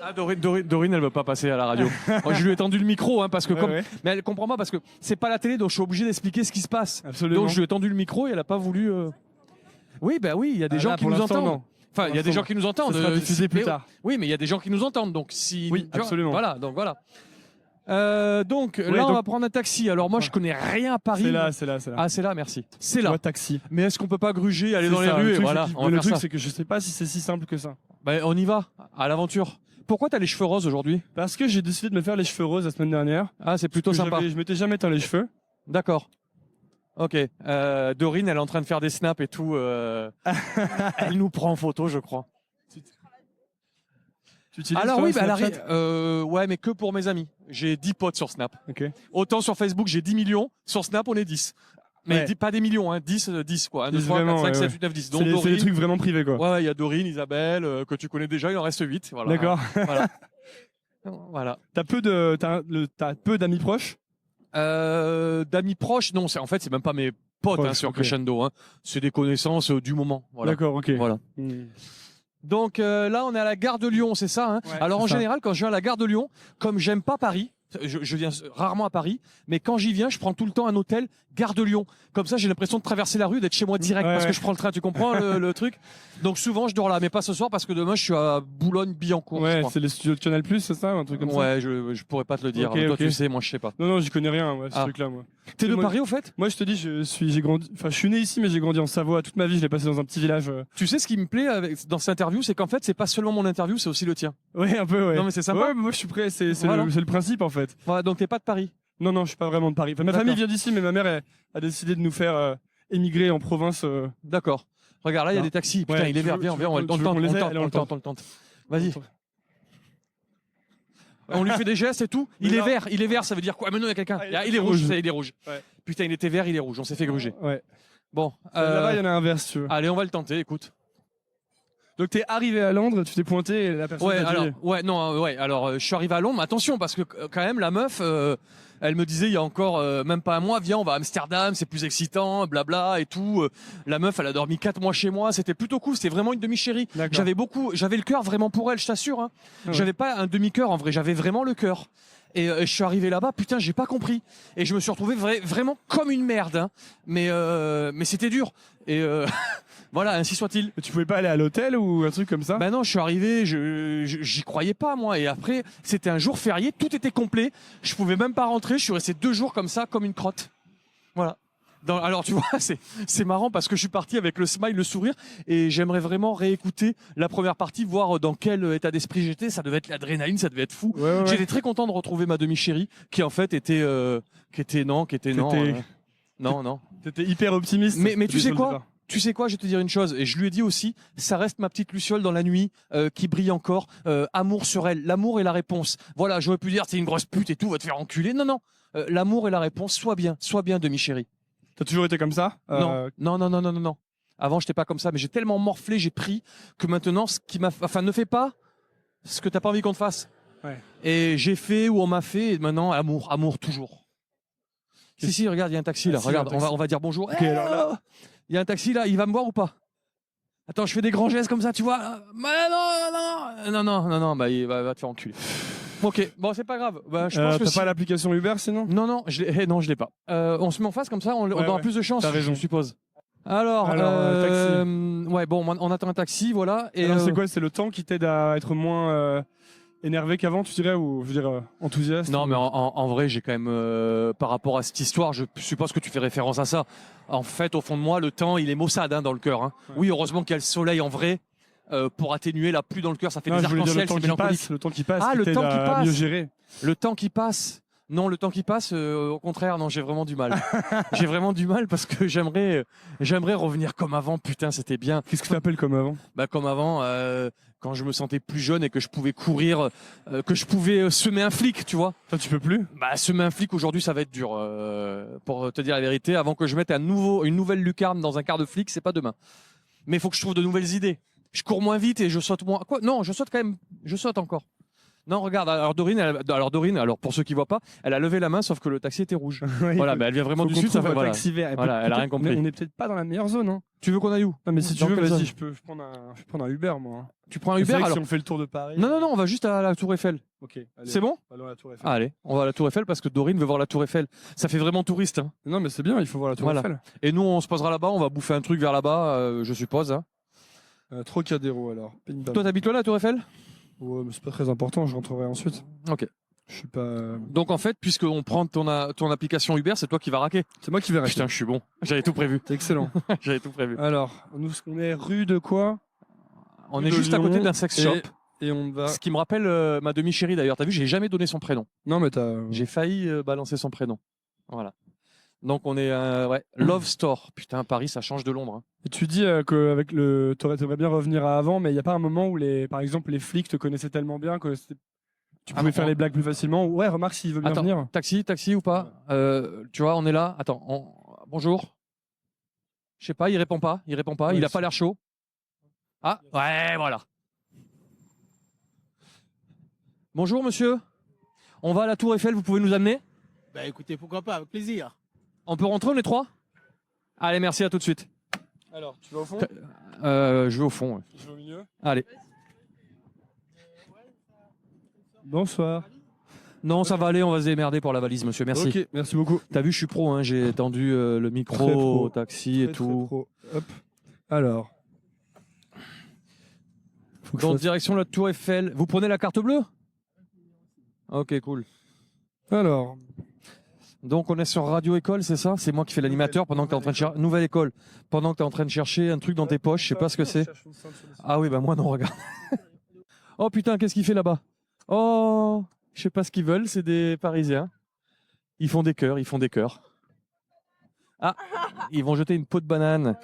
Ah, Dorine, elle veut pas passer à la radio. Moi, je lui ai tendu le micro, hein, parce que mais elle comprend pas parce que c'est pas la télé, donc je suis obligé d'expliquer ce qui se passe. Absolument. Donc je lui ai tendu le micro et elle a pas voulu. Oui, bah oui, il y a des gens qui nous entendent. Non. Enfin, il y a des gens qui nous entendent. Ça sera diffusé plus tard. Oui, mais il y a des gens qui nous entendent, donc si. Oui, absolument. Voilà, donc voilà. Donc on va prendre un taxi. Alors moi je connais rien à Paris. C'est là. Ah c'est là, merci. C'est là. Taxi. Mais est-ce qu'on peut pas gruger, aller dans les rues et voilà. Le truc c'est que je sais pas si c'est si simple que ça. Bah on y va, à l'aventure. Pourquoi t'as les cheveux roses aujourd'hui? Parce que j'ai décidé de me faire les cheveux roses la semaine dernière. Ah c'est plutôt sympa. Je m'étais jamais teint les cheveux. D'accord. Ok. Dorine elle est en train de faire des snaps et tout. Elle nous prend en photo je crois. Alors oui, ouais, mais que pour mes amis. J'ai 10 potes sur Snap. Okay. Autant sur Facebook, j'ai 10 millions. Sur Snap, on est 10. Mais pas des millions, hein. 10 quoi. 1, 2, 3, 4, 5, 7, 8, 9, 10. Donc c'est des trucs vraiment privés, quoi. Ouais, il y a Dorine, Isabelle, que tu connais déjà, il en reste 8. Voilà. D'accord. Voilà. T'as peu d'amis proches? D'amis proches, non. En fait, c'est même pas mes potes sur Crescendo. Hein. C'est des connaissances du moment. Voilà. D'accord, ok. Voilà. Donc là, on est à la gare de Lyon, c'est ça, hein? Ouais, alors en général, quand je viens à la gare de Lyon, comme j'aime pas Paris, je viens rarement à Paris, mais quand j'y viens, je prends tout le temps un hôtel gare de Lyon. Comme ça, j'ai l'impression de traverser la rue, d'être chez moi direct, parce que je prends le train. Tu comprends le truc? Donc souvent, je dors là, mais pas ce soir parce que demain, je suis à Boulogne-Billancourt. Ouais, c'est les studios de Canal+, c'est ça, un truc comme ça? Ouais, je pourrais pas te le dire. Toi, tu sais, moi, je sais pas. Non, j'y connais rien, ce truc-là, moi. T'es de Paris, au fait? Moi, je te dis, je suis né ici, mais j'ai grandi en Savoie. Toute ma vie, je l'ai passé dans un petit village. Tu sais, ce qui me plaît dans cette interview, c'est qu'en fait, c'est pas seulement mon interview, c'est aussi le tien. Ouais, un peu, ouais. Non, mais c'est sympa. Ouais, moi, je suis prêt. C'est le principe, en fait. Voilà, donc t'es pas de Paris? Non, je suis pas vraiment de Paris. Enfin, ma famille vient d'ici, mais ma mère a décidé de nous faire émigrer en province. D'accord. Regarde, là, il y a des taxis. Putain, il est vert. Viens, on le tente. Vas-y. On lui fait des gestes et tout. Il est vert, ça veut dire quoi? Mais non, il y a quelqu'un. Il est rouge, il est rouge. Ouais. Putain, il était vert, il est rouge. On s'est fait gruger. Ouais. Bon. Là-bas, il y en a un vert, si tu veux. Allez, on va le tenter, écoute. Donc t'es arrivé à Londres, tu t'es pointé et la personne alors je suis arrivé à Londres, mais attention parce que quand même la meuf elle me disait il y a encore même pas un mois, viens on va à Amsterdam, c'est plus excitant, blabla et tout. La meuf elle a dormi 4 mois chez moi, c'était plutôt cool, c'était vraiment une demi-chérie. J'avais le cœur vraiment pour elle, je t'assure hein. J'avais pas un demi-cœur en vrai, j'avais vraiment le cœur. Et je suis arrivé là-bas, putain, j'ai pas compris. Et je me suis retrouvé vraiment comme une merde. Hein. Mais c'était dur. Et voilà, ainsi soit-il. Tu pouvais pas aller à l'hôtel ou un truc comme ça? Bah non, je suis arrivé, j'y croyais pas moi. Et après, c'était un jour férié, tout était complet. Je pouvais même pas rentrer. Je suis resté 2 jours comme ça, comme une crotte. Voilà. Alors tu vois, c'est marrant parce que je suis parti avec le smile, le sourire, et j'aimerais vraiment réécouter la première partie, voir dans quel état d'esprit j'étais. Ça devait être l'adrénaline, ça devait être fou. Ouais. J'étais très content de retrouver ma demi-chérie, qui en fait était non. T'étais hyper optimiste. Mais tu sais quoi? Tu sais quoi, je vais te dire une chose, et je lui ai dit aussi, ça reste ma petite luciole dans la nuit, qui brille encore, amour sur elle, l'amour est la réponse. Voilà, j'aurais pu dire, c'est une grosse pute et tout, va te faire enculer. Non, l'amour est la réponse, sois bien, demi-chérie. T'as toujours été comme ça? Non. Avant, j'étais pas comme ça, mais j'ai tellement morflé, j'ai pris, que maintenant, ne fais pas ce que t'as pas envie qu'on te fasse. Ouais. Et j'ai fait ou on m'a fait, et maintenant, amour toujours. Si, regarde, il y a un taxi là, regarde, on va dire bonjour. Okay, alors là... Il y a un taxi là, il va me voir ou pas? Attends, je fais des grands gestes comme ça, tu vois? Non, bah il va te faire enculer. Ok, bon c'est pas grave. Bah, je pense que t'as pas l'application Uber sinon? Non, je l'ai pas. On se met en face comme ça, on aura plus de chance. T'as raison. Je suppose. Alors taxi. Ouais, bon, on attend un taxi, voilà. Et c'est quoi? C'est le temps qui t'aide à être moins énervé qu'avant, tu dirais, ou je veux dire enthousiaste? Non, mais en vrai, j'ai quand même, par rapport à cette histoire, je suppose que tu fais référence à ça. En fait, au fond de moi, le temps, il est maussade dans le cœur. Hein. Ouais. Oui, heureusement qu'il y a le soleil en vrai. Pour atténuer la pluie dans le cœur, ça fait des arcs-en-ciel, c'est mélancolique. Le temps qui passe, le temps qui passe, mieux gérer. Le temps qui passe. Non, le temps qui passe, au contraire, non, j'ai vraiment du mal. J'ai vraiment du mal parce que j'aimerais revenir comme avant. Putain, c'était bien. Qu'est-ce que tu appelles comme avant? Bah, comme avant, quand je me sentais plus jeune et que je pouvais courir, que je pouvais semer un flic, tu vois. Toi, tu peux plus? Bah, semer un flic aujourd'hui, ça va être dur. Pour te dire la vérité, avant que je mette une nouvelle lucarne dans un quart de flic, c'est pas demain. Mais il faut que je trouve de nouvelles idées. Je cours moins vite et je saute moins. Quoi? Non, je saute quand même. Je saute encore. Non, regarde. Alors Dorine, pour ceux qui voient pas, elle a levé la main, sauf que le taxi était rouge. Oui, voilà, mais elle vient vraiment du sud. Ça fait voilà. Taxi vert. Voilà, elle a rien compris. Mais on n'est peut-être pas dans la meilleure zone. Hein. Tu veux qu'on aille où? Non, mais si tu veux, vas-y, je peux prendre un Uber, moi. Hein. Tu prends un Uber alors? Si on fait le tour de Paris. Non, on va juste à la Tour Eiffel. Ok. C'est bon? Allons à la Tour Eiffel. Allez, on va à la Tour Eiffel parce que Dorine veut voir la Tour Eiffel. Ça fait vraiment touriste. Hein. Non, mais c'est bien, il faut voir la Tour Eiffel. Et nous, on se posera là-bas, on va bouffer un truc vers là-bas, je suppose. Hein. Trocadéro alors. Toi, t'habites là, la Tour Eiffel? Ouais, mais c'est pas très important, je rentrerai ensuite. Ok. Je suis pas. Donc en fait, puisqu'on prend ton application Uber, c'est toi qui vas raquer. C'est moi qui vais raquer. Putain, je suis bon. J'avais tout prévu. C'est excellent. J'avais tout prévu. Alors, nous, on est rue de quoi? On est juste à côté d'un sex shop. Et on va. Ce qui me rappelle ma demi-chérie d'ailleurs. T'as vu, j'ai jamais donné son prénom. Non, mais j'ai failli balancer son prénom. Voilà. Donc on est Love Store. Putain, Paris, ça change de Londres. Hein. Et tu dis qu'avec t'aimerais bien revenir à avant, mais il n'y a pas un moment où par exemple, les flics te connaissaient tellement bien que tu pouvais faire les blagues plus facilement. Ouais, remarque s'il veut bien venir. Taxi ou pas? Tu vois, on est là. Attends, bonjour. Je sais pas, il répond pas. Ouais, il a pas l'air chaud. Ah, ouais, voilà. Bonjour monsieur. On va à la Tour Eiffel, vous pouvez nous amener? Bah écoutez, pourquoi pas, avec plaisir. On peut rentrer, on est trois? Allez, merci, à tout de suite. Alors, tu vas au fond? Je vais au fond. Ouais. Je vais au milieu? Allez. Bonsoir. Non, ça va aller, on va se démerder pour la valise, monsieur. Merci. Ok, merci beaucoup. T'as vu, je suis pro, hein, j'ai tendu le micro au taxi et tout. Pro. Hop. Alors. Donc, direction la Tour Eiffel. Vous prenez la carte bleue? Ok, cool. Alors. Donc, on est sur Radio École, c'est ça? C'est moi qui fais l'animateur pendant que tu es en train de chercher. Nouvelle École. Pendant que tu es en train de chercher un truc dans tes poches, je sais pas ce que c'est. Ah oui, bah moi non, regarde. Oh putain, qu'est-ce qu'il fait là-bas? Oh, je sais pas ce qu'ils veulent, c'est des Parisiens. Ils font des cœurs. Ah, ils vont jeter une peau de banane.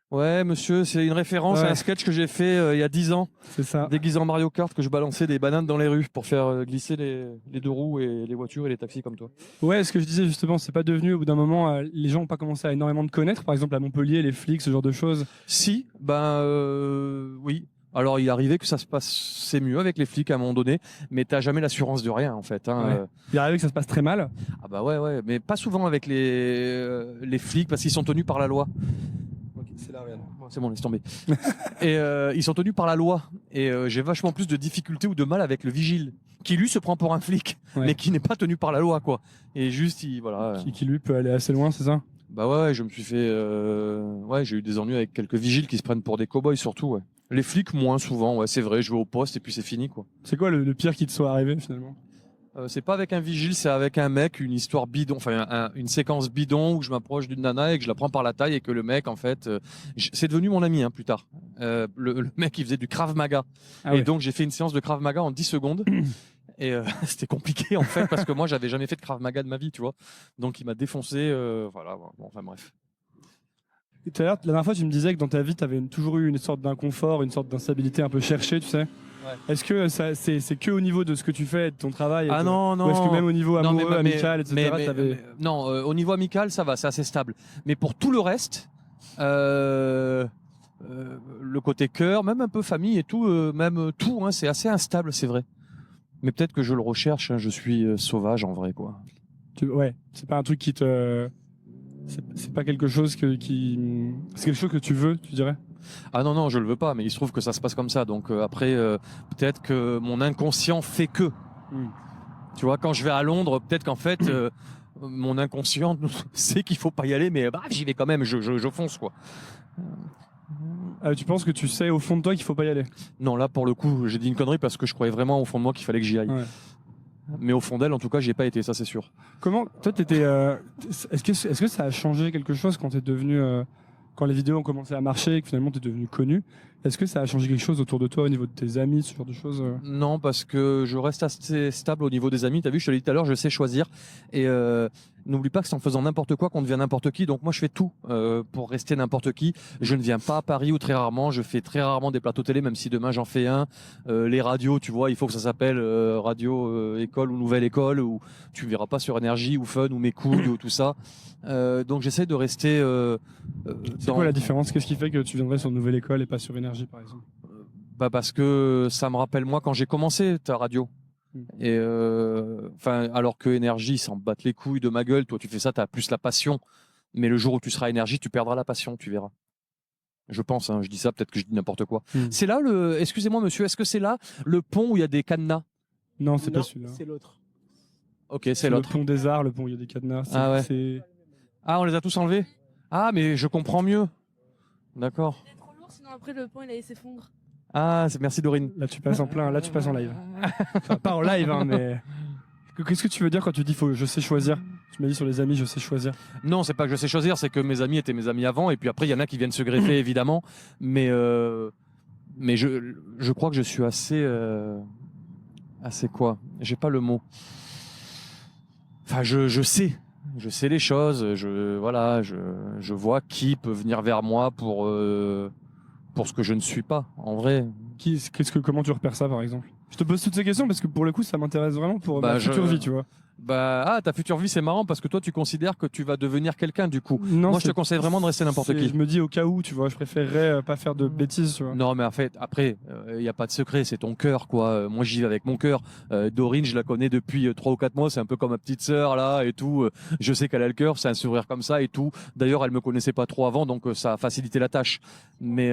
Ouais, monsieur, c'est une référence à un sketch que j'ai fait il y a 10 ans. C'est ça. Déguisé en Mario Kart, que je balançais des bananes dans les rues pour faire glisser les deux roues et les voitures et les taxis comme toi. Ouais, ce que je disais justement, c'est pas devenu au bout d'un moment, les gens n'ont pas commencé à énormément te connaître, par exemple à Montpellier, les flics, ce genre de choses. Si, oui. Alors il est arrivé que ça se passait mieux avec les flics à un moment donné, mais t'as jamais l'assurance de rien en fait. Hein. Ouais. Il est arrivé que ça se passe très mal. Ah bah ouais, mais pas souvent avec les flics parce qu'ils sont tenus par la loi. C'est là, regarde. C'est bon, laisse tomber. Et ils sont tenus par la loi. Et j'ai vachement plus de difficultés ou de mal avec le vigile, qui lui se prend pour un flic, mais qui n'est pas tenu par la loi, quoi. Et juste, voilà. Qui lui peut aller assez loin, c'est ça? Bah ouais, je me suis fait. J'ai eu des ennuis avec quelques vigiles qui se prennent pour des cow-boys surtout. Ouais. Les flics moins souvent, ouais, c'est vrai. Je vais au poste et puis c'est fini, quoi. C'est quoi le pire qui te soit arrivé finalement? C'est pas avec un vigile, c'est avec un mec, une histoire bidon, enfin une séquence bidon où je m'approche d'une nana et que je la prends par la taille et que le mec, en fait, c'est devenu mon ami plus tard. Le mec, il faisait du Krav Maga. Et donc j'ai fait une séance de Krav Maga en 10 secondes. Et c'était compliqué en fait parce que moi j'avais jamais fait de Krav Maga de ma vie, tu vois. Donc il m'a défoncé, voilà. Bon, enfin bref. Et tout à l'heure, la dernière fois, tu me disais que dans ta vie, tu avais toujours eu une sorte d'inconfort, une sorte d'instabilité un peu cherchée, tu sais. Ouais. Est-ce que c'est que au niveau de ce que tu fais, de ton travail? Ah non. Ou est-ce que même au niveau amoureux, amical, etc. Non, au niveau amical, ça va, c'est assez stable. Mais pour tout le reste, le côté cœur, même un peu famille et tout, même tout, hein, c'est assez instable, c'est vrai. Mais peut-être que je le recherche, hein, je suis sauvage en vrai, quoi. Ouais, c'est pas un truc qui te... C'est pas quelque chose c'est quelque chose que tu veux, tu dirais? Ah non, je le veux pas, mais il se trouve que ça se passe comme ça. Donc après, peut-être que mon inconscient fait que. Tu vois, quand je vais à Londres, peut-être qu'en fait, mon inconscient sait qu'il faut pas y aller, mais j'y vais quand même, je fonce quoi. Tu penses que tu sais au fond de toi qu'il faut pas y aller? Non, là pour le coup, j'ai dit une connerie parce que je croyais vraiment au fond de moi qu'il fallait que j'y aille. Ouais. Mais au fond d'elle, en tout cas, j'y ai pas été, ça c'est sûr. Comment toi t'étais est-ce que ça a changé quelque chose quand t'es devenu quand les vidéos ont commencé à marcher et que finalement t'es devenu connu? Est-ce que ça a changé quelque chose autour de toi au niveau de tes amis, ce genre de choses? Non, parce que je reste assez stable au niveau des amis. T'as vu, je te l'ai dit tout à l'heure, je sais choisir. Et n'oublie pas que c'est en faisant n'importe quoi qu'on devient n'importe qui. Donc moi, je fais tout pour rester n'importe qui. Je ne viens pas à Paris ou très rarement. Je fais très rarement des plateaux télé, même si demain j'en fais un. Les radios, tu vois, il faut que ça s'appelle Radio École ou Nouvelle École, ou tu me verras pas sur Énergie ou Fun ou Mes Couilles ou tout ça. Donc j'essaie de rester. C'est quoi la différence? Qu'est-ce qui fait que tu viendrais sur Nouvelle École et pas sur Énergie, par exemple? Parce que ça me rappelle moi quand j'ai commencé ta radio. Et alors que Énergie, ils s'en battent les couilles de ma gueule. Toi, tu fais ça, t'as plus la passion. Mais le jour où tu seras Énergie, tu perdras la passion, tu verras. Je pense, hein, je dis ça, peut-être que je dis n'importe quoi. C'est là excusez-moi monsieur, est-ce que c'est là le pont où il y a des cadenas? Non, c'est pas celui-là. C'est l'autre. Ok, c'est l'autre. Le pont des Arts, le pont où il y a des cadenas. Ah ouais. Ah, on les a tous enlevés? Ah, mais je comprends mieux. D'accord. Il est trop lourd, sinon après le pont il allait s'effondrer. Ah, merci Dorine. Là tu passes en plein, là tu passes en live. Enfin, pas en live, hein, mais qu'est-ce que tu veux dire quand tu dis je sais choisir? Tu m'as dit sur les amis, je sais choisir. Non, c'est pas que je sais choisir, c'est que mes amis étaient mes amis avant, et puis après il y en a qui viennent se greffer évidemment, mais je crois que je suis assez quoi? J'ai pas le mot. Enfin, je sais les choses, je vois qui peut venir vers moi pour ce que je ne suis pas, en vrai. Comment tu repères ça, par exemple? Je te pose toutes ces questions parce que pour le coup, ça m'intéresse vraiment pour ma future vie, tu vois. Ta future vie, c'est marrant parce que toi, tu considères que tu vas devenir quelqu'un, du coup. Non, moi, je te conseille vraiment de rester n'importe qui. Je me dis au cas où, tu vois, je préférerais pas faire de bêtises, tu vois. Non, mais en fait, après, il n'y a pas de secret, c'est ton cœur, quoi. Moi, j'y vais avec mon cœur. Dorine, je la connais depuis 3 ou 4 mois, c'est un peu comme ma petite sœur, là, et tout. Je sais qu'elle a le cœur, c'est un sourire comme ça, et tout. D'ailleurs, elle me connaissait pas trop avant, donc ça a facilité la tâche. Mais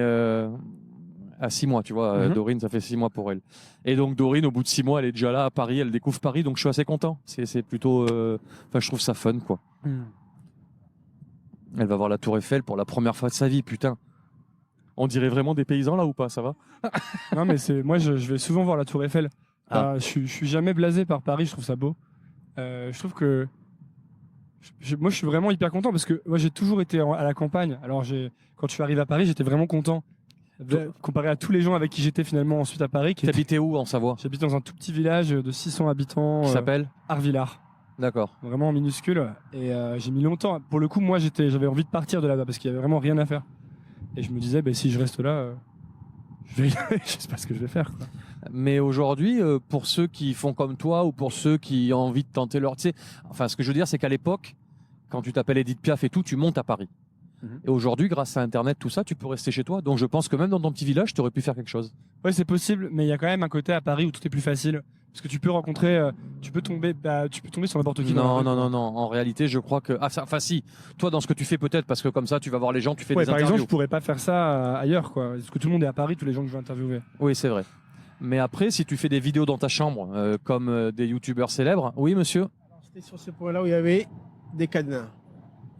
à 6 mois, tu vois, Dorine, ça fait 6 mois pour elle. Et donc Dorine, au bout de 6 mois, elle est déjà là à Paris, elle découvre Paris, donc je suis assez content. C'est plutôt, je trouve ça fun, quoi. Elle va voir la Tour Eiffel pour la première fois de sa vie, putain. On dirait vraiment des paysans là ou pas, ça va? Non, mais moi, je vais souvent voir la Tour Eiffel. Je suis jamais blasé par Paris, je trouve ça beau. Je trouve que moi, je suis vraiment hyper content parce que moi, j'ai toujours été à la campagne. Alors, quand je suis arrivé à Paris, j'étais vraiment content. Comparé à tous les gens avec qui j'étais finalement ensuite à Paris. T'habitais où en Savoie? J'habite dans un tout petit village de 600 habitants. Qui s'appelle Arvillard. D'accord. Vraiment minuscule. Et j'ai mis longtemps. Pour le coup, moi, j'avais envie de partir de là-bas parce qu'il y avait vraiment rien à faire. Et je me disais, si je reste là, je sais pas ce que je vais faire, quoi. Mais aujourd'hui, pour ceux qui font comme toi ou pour ceux qui ont envie de tenter leur... ce que je veux dire, c'est qu'à l'époque, quand tu t'appelles Edith Piaf et tout, tu montes à Paris. Et aujourd'hui, grâce à Internet, tout ça, tu peux rester chez toi. Donc je pense que même dans ton petit village, tu aurais pu faire quelque chose. Ouais, c'est possible, mais il y a quand même un côté à Paris où tout est plus facile. Parce que tu peux rencontrer, tu peux tomber sur n'importe qui. Non. En réalité, je crois que... si. Toi, dans ce que tu fais peut-être, parce que comme ça, tu vas voir les gens, tu fais des interviews. Par exemple, je pourrais pas faire ça ailleurs, quoi. Parce que tout le monde est à Paris, tous les gens que je veux interviewer. Oui, c'est vrai. Mais après, si tu fais des vidéos dans ta chambre, comme des youtubeurs célèbres... Oui, monsieur? C'était sur ce point-là où il y avait des cadenas.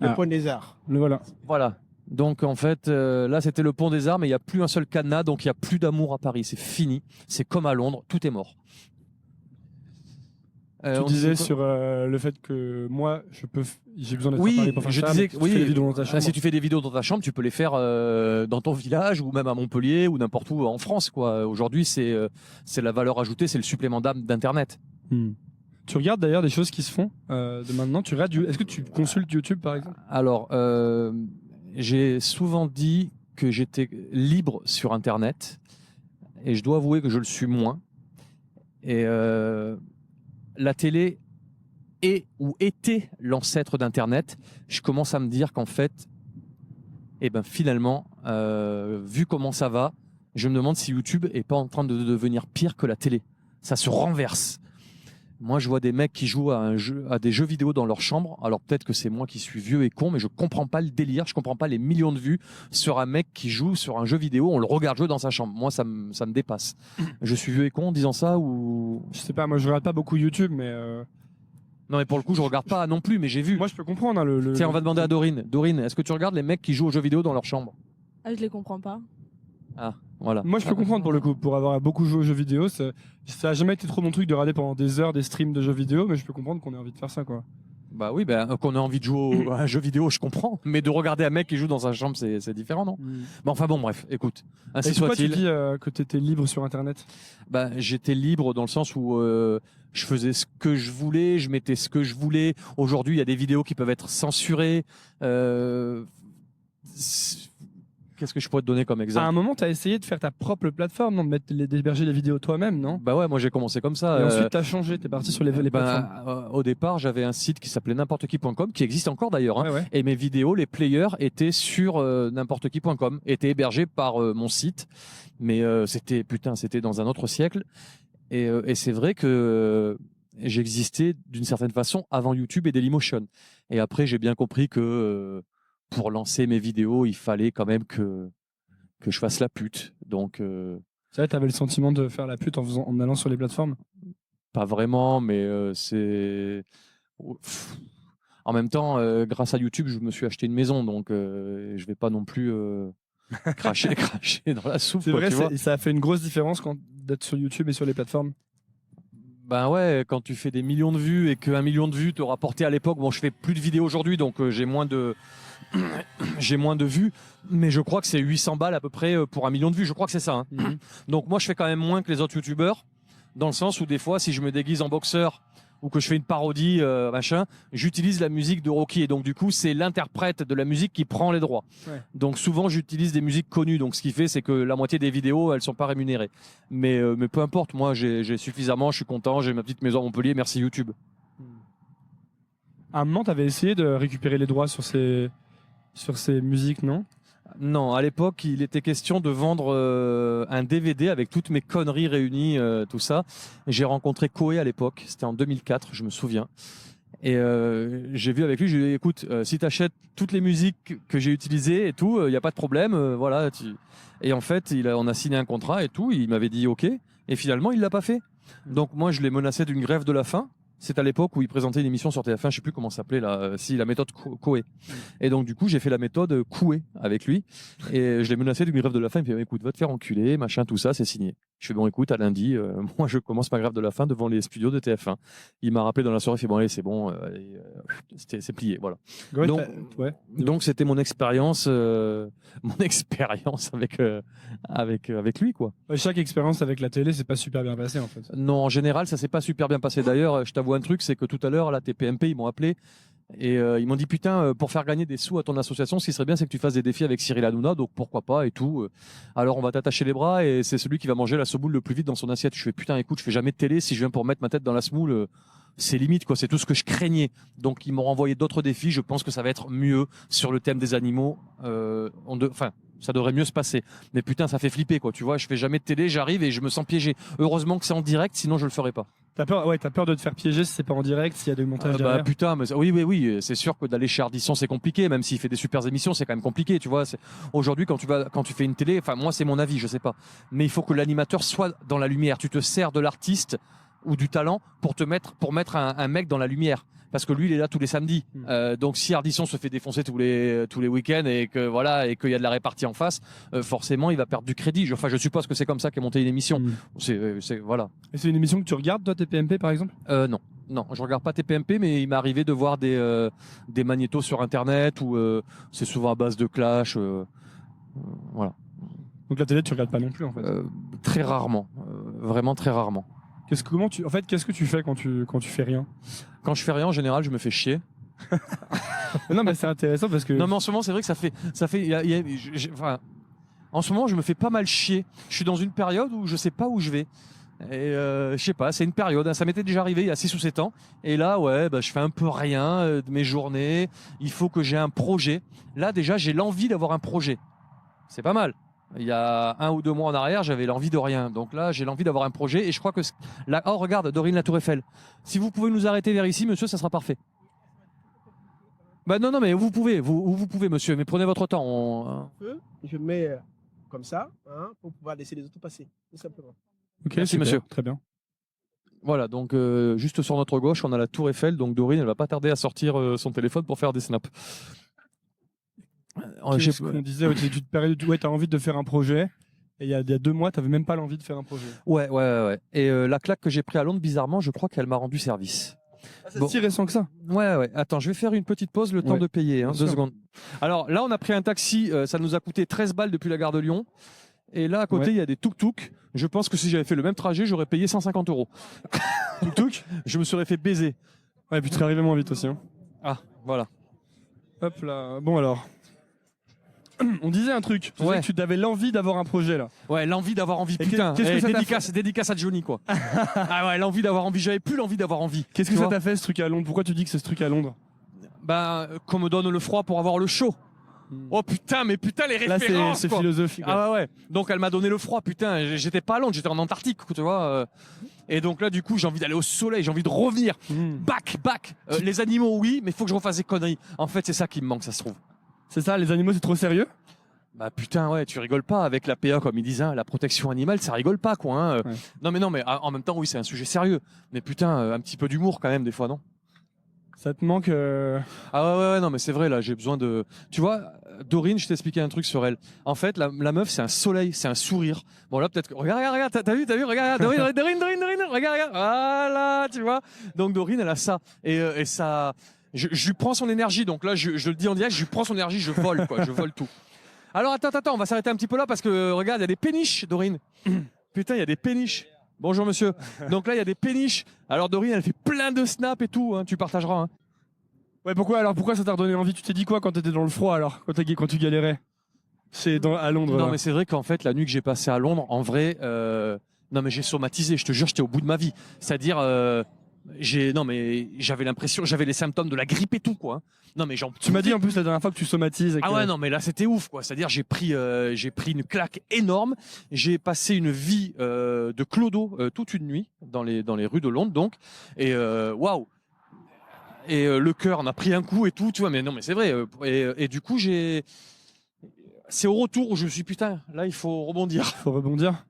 Le pont des Arts. Voilà. Donc en fait, là c'était le pont des Arts, mais il n'y a plus un seul cadenas, donc il n'y a plus d'amour à Paris. C'est fini. C'est comme à Londres, tout est mort. Tu disais sur le fait que moi, j'ai besoin d'être à Paris pour faire ça. Disais que fais des vidéos dans ta chambre. Si tu fais des vidéos dans ta chambre, tu peux les faire dans ton village ou même à Montpellier ou n'importe où en France, quoi. Aujourd'hui, c'est la valeur ajoutée, c'est le supplément d'âme d'Internet. Tu regardes d'ailleurs des choses qui se font de maintenant. Est-ce que tu consultes YouTube par exemple? Alors, j'ai souvent dit que j'étais libre sur Internet et je dois avouer que je le suis moins. Et la télé est ou était l'ancêtre d'Internet. Je commence à me dire qu'en fait, finalement, vu comment ça va, je me demande si YouTube est pas en train de devenir pire que la télé. Ça se renverse. Moi, je vois des mecs qui jouent à des jeux vidéo dans leur chambre. Alors peut-être que c'est moi qui suis vieux et con, mais je comprends pas le délire. Je comprends pas les millions de vues sur un mec qui joue sur un jeu vidéo. On le regarde jouer dans sa chambre. Moi, ça me dépasse. Je suis vieux et con en disant ça ou... Je sais pas. Moi, je regarde pas beaucoup YouTube, mais Non, mais pour le coup, je regarde pas non plus, mais j'ai vu. Moi, je peux comprendre. Hein, Tiens, on va demander à Dorine. Dorine, est-ce que tu regardes les mecs qui jouent aux jeux vidéo dans leur chambre? Ah, je les comprends pas. Ah, voilà. Moi, je peux comprendre pour le coup. Pour avoir beaucoup joué aux jeux vidéo, ça a jamais été trop mon truc de regarder pendant des heures des streams de jeux vidéo, mais je peux comprendre qu'on ait envie de faire ça, quoi. Bah oui, qu'on ait envie de jouer à un jeu vidéo, je comprends. Mais de regarder un mec qui joue dans sa chambre, c'est différent, non? Bah enfin bon, bref, écoute. Ainsi soit-il. Tu dis que t'étais libre sur Internet? Bah, j'étais libre dans le sens où je faisais ce que je voulais, je mettais ce que je voulais. Aujourd'hui, il y a des vidéos qui peuvent être censurées. Qu'est-ce que je pourrais te donner comme exemple? À un moment, tu as essayé de faire ta propre plateforme, non, d'héberger les vidéos toi-même, non? Bah ouais, moi j'ai commencé comme ça. Et ensuite, tu as changé, tu es parti sur les plateformes. Au départ, j'avais un site qui s'appelait n'importequi.com, qui existe encore d'ailleurs. Hein, ouais. Et mes vidéos, les players, étaient sur n'importequi.com, étaient hébergés par mon site. Mais c'était dans un autre siècle. Et c'est vrai que j'existais d'une certaine façon avant YouTube et Dailymotion. Et après, j'ai bien compris que pour lancer mes vidéos, il fallait quand même que je fasse la pute. Donc, c'est vrai, t'avais le sentiment de faire la pute en allant sur les plateformes? Pas vraiment, mais c'est... En même temps, grâce à YouTube, je me suis acheté une maison, donc je vais pas non plus cracher dans la soupe. C'est quoi, vrai, tu vois. ça a fait une grosse différence d'être sur YouTube et sur les plateformes. Ben ouais, quand tu fais des millions de vues et qu'un million de vues te rapportait à l'époque, bon, je fais plus de vidéos aujourd'hui, donc j'ai moins de vues, mais je crois que c'est 800 balles à peu près pour 1 million de vues. Je crois que c'est ça. Hein. Donc moi, je fais quand même moins que les autres youtubeurs, dans le sens où des fois, si je me déguise en boxeur ou que je fais une parodie, machin, j'utilise la musique de Rocky, et donc du coup, c'est l'interprète de la musique qui prend les droits. Ouais. Donc souvent, j'utilise des musiques connues, donc ce qui fait, c'est que la moitié des vidéos, elles sont pas rémunérées. Mais peu importe, moi, j'ai suffisamment, je suis content, j'ai ma petite maison à Montpellier, merci YouTube. À un moment, tu avais essayé de récupérer les droits sur ces musiques, non? Non, à l'époque, il était question de vendre un DVD avec toutes mes conneries réunies, tout ça. J'ai rencontré Koé à l'époque, c'était en 2004, je me souviens. Et j'ai vu avec lui, je lui ai dit, écoute, si tu achètes toutes les musiques que j'ai utilisées et tout, il n'y a pas de problème. Voilà. Et en fait, on a signé un contrat et tout, il m'avait dit OK. Et finalement, il l'a pas fait. Donc moi, je l'ai menacé d'une grève de la faim. C'est à l'époque où il présentait une émission sur TF1, je sais plus comment ça s'appelait là, la méthode Koé. Et donc du coup, j'ai fait la méthode Koué avec lui et je l'ai menacé d'une grève de la faim. Il me fait écoute, va te faire enculer, machin, tout ça, c'est signé. Je fais bon, écoute, à lundi, moi je commence ma grève de la faim devant les studios de TF1. Il m'a rappelé dans la soirée, il fait bon allez, c'est bon, c'est plié, voilà. Ouais, donc c'était mon expérience avec lui quoi. Ouais, chaque expérience avec la télé, c'est pas super bien passé en fait. Non, en général, ça s'est pas super bien passé. D'ailleurs, je t'avoue un truc, c'est que tout à l'heure, là, TPMP, ils m'ont appelé et ils m'ont dit putain, pour faire gagner des sous à ton association, ce qui serait bien, c'est que tu fasses des défis avec Cyril Hanouna, donc pourquoi pas et tout. Alors on va t'attacher les bras et c'est celui qui va manger la semoule le plus vite dans son assiette. Je fais putain, écoute, je fais jamais de télé, si je viens pour mettre ma tête dans la semoule, c'est limite quoi, c'est tout ce que je craignais. Donc ils m'ont renvoyé d'autres défis. Je pense que ça va être mieux sur le thème des animaux. Enfin, ça devrait mieux se passer. Mais putain, ça fait flipper quoi. Tu vois, je fais jamais de télé, j'arrive et je me sens piégé. Heureusement que c'est en direct, sinon je le ferais pas. T'as peur de te faire piéger si c'est pas en direct, s'il y a des montages derrière. Bah putain, mais oui, c'est sûr que d'aller chez Ardisson c'est compliqué, même s'il fait des super émissions, c'est quand même compliqué, tu vois. Aujourd'hui, quand tu fais une télé, enfin moi c'est mon avis, je sais pas, mais il faut que l'animateur soit dans la lumière. Tu te sers de l'artiste ou du talent pour mettre un mec dans la lumière. Parce que lui, il est là tous les samedis. Donc, si Ardisson se fait défoncer tous les week-ends et que voilà et qu'il y a de la répartie en face, forcément, il va perdre du crédit. Enfin, je suppose que c'est comme ça qu'est montée une émission. Voilà. Et c'est une émission que tu regardes, toi, TPMP, par exemple? Non, je regarde pas TPMP, mais il m'est arrivé de voir des magnétos sur Internet où c'est souvent à base de clash. Voilà. Donc la télé, tu regardes pas non plus, en fait. Très rarement, vraiment très rarement. Qu'est-ce que tu fais quand tu fais rien? Quand je fais rien, en général, je me fais chier. Non, mais c'est intéressant parce que. Non, mais en ce moment, c'est vrai que ça fait. Enfin, en ce moment, je me fais pas mal chier. Je suis dans une période où je sais pas où je vais. Et je sais pas, c'est une période. Ça m'était déjà arrivé il y a 6 ou 7 ans. Et là, je fais un peu rien de mes journées. Il faut que j'ai un projet. Là, déjà, j'ai l'envie d'avoir un projet. C'est pas mal. Il y a 1 ou 2 mois en arrière, j'avais l'envie de rien. Donc là, j'ai l'envie d'avoir un projet et je crois que oh regarde, Dorine, la Tour Eiffel. Si vous pouvez nous arrêter vers ici, monsieur, ça sera parfait. Bah non, mais vous pouvez, monsieur, mais prenez votre temps. Je mets comme ça, pour pouvoir laisser les autres passer, tout simplement. Ok, merci, super, monsieur. Très bien. Voilà, donc juste sur notre gauche, on a la Tour Eiffel. Donc Dorine, elle va pas tarder à sortir son téléphone pour faire des snaps. On disait, tu as envie de faire un projet. Et il y a 2 mois, tu n'avais même pas l'envie de faire un projet. Ouais. Et la claque que j'ai pris à Londres, bizarrement, je crois qu'elle m'a rendu service. C'est si récent que ça. Ouais. Attends, je vais faire une petite pause, le temps de payer. 2 secondes. Alors là, on a pris un taxi. Ça nous a coûté 13 balles depuis la gare de Lyon. Et là, à côté, il y a des tuk-tuk. Je pense que si j'avais fait le même trajet, j'aurais payé 150 €. Tuk-tuk, je me serais fait baiser. Ouais, puis tu serais arrivé moins vite aussi. Hein. Ah, voilà. Hop là. Bon alors. On disait un truc. Tu disais que tu avais l'envie d'avoir un projet là. Ouais, l'envie d'avoir envie. Putain, dédicace à Johnny quoi. Ah ouais, l'envie d'avoir envie. J'avais plus l'envie d'avoir envie. Qu'est-ce que ça t'a fait ce truc à Londres? Pourquoi tu dis que c'est ce truc à Londres? Ben, qu'on me donne le froid pour avoir le chaud. Oh putain, les références. Là, c'est philosophique. Ah ouais. Donc elle m'a donné le froid, putain. J'étais pas à Londres, j'étais en Antarctique, tu vois. Et donc là, du coup, j'ai envie d'aller au soleil, j'ai envie de revenir. Back. Les animaux, oui, mais faut que je refasse des conneries. En fait, c'est ça qui me manque, ça se trouve. C'est ça, les animaux, c'est trop sérieux? Bah putain, ouais, tu rigoles pas avec la PA, comme ils disent, hein, la protection animale, ça rigole pas, quoi. Hein. Ouais. Non, mais en même temps, oui, c'est un sujet sérieux. Mais putain, un petit peu d'humour quand même, des fois, non? Ça te manque Ah ouais, non, mais c'est vrai, là, j'ai besoin de... Tu vois, Dorine, je t'ai expliqué un truc sur elle. En fait, la meuf, c'est un soleil, c'est un sourire. Bon, là, peut-être que... Regarde, t'as vu, regarde, Dorine, regarde, voilà, tu vois. Donc, Dorine, elle a ça. Et ça... Je lui prends son énergie, donc là, je le dis en direct, je lui prends son énergie, je vole, quoi, je vole tout. Alors, attends, on va s'arrêter un petit peu là, parce que, regarde, il y a des péniches, Dorine. Putain, il y a des péniches. Bonjour monsieur. Donc là il y a des péniches. Alors Dorine elle fait plein de snaps et tout, hein. Tu partageras. Hein. Ouais, pourquoi ça t'a redonné envie? Tu t'es dit quoi quand t'étais dans le froid alors, quand tu galérais? À Londres. Non mais c'est vrai qu'en fait la nuit que j'ai passée à Londres, en vrai, non mais j'ai somatisé. Je te jure, j'étais au bout de ma vie. C'est-à-dire, j'avais l'impression, j'avais les symptômes de la grippe et tout quoi. Non mais tu m'as dit en plus la dernière fois que tu somatises. Ah ouais non mais là c'était ouf quoi. C'est-à-dire j'ai pris une claque énorme. J'ai passé une vie de clodo toute une nuit dans les rues de Londres donc et waouh. Et le cœur en a pris un coup et tout tu vois mais non mais c'est vrai et du coup c'est au retour où je me suis putain là il faut rebondir.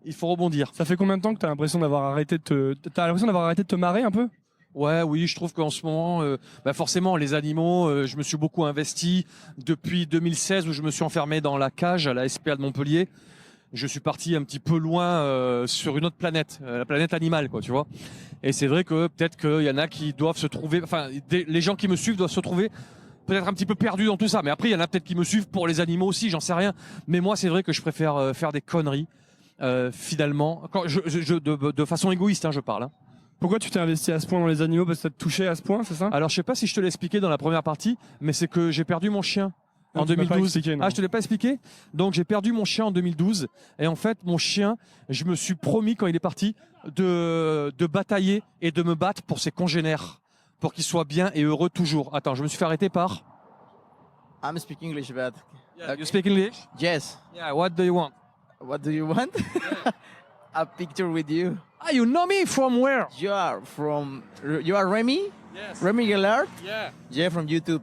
Il faut rebondir. Ça fait combien de temps que t'as l'impression d'avoir arrêté de te marrer un peu? Oui, je trouve qu'en ce moment, forcément, les animaux, je me suis beaucoup investi depuis 2016 où je me suis enfermé dans la cage à la SPA de Montpellier. Je suis parti un petit peu loin sur une autre planète, la planète animale, quoi, tu vois. Et c'est vrai que peut-être qu'il y en a qui doivent se trouver, les gens qui me suivent doivent se trouver peut-être un petit peu perdus dans tout ça. Mais après, il y en a peut-être qui me suivent pour les animaux aussi, j'en sais rien. Mais moi, c'est vrai que je préfère faire des conneries, finalement, de façon égoïste, hein, je parle. Hein. Pourquoi tu t'es investi à ce point dans les animaux? Parce que ça te touchait à ce point, c'est ça? Alors, je sais pas si je te l'ai expliqué dans la première partie, mais c'est que j'ai perdu mon chien en 2012. Je te l'ai pas expliqué? Donc, j'ai perdu mon chien en 2012. Et en fait, mon chien, je me suis promis quand il est parti de batailler et de me battre pour ses congénères, pour qu'il soit bien et heureux toujours. Attends, je me suis fait arrêter par... I'm speaking English, but... Yeah, you speak English? Yes. Yeah, what do you want? What do you want? A picture with you. Ah, you know me from where? You are Remy? Yes. Remy Gillard? Yeah. Yeah, from YouTube.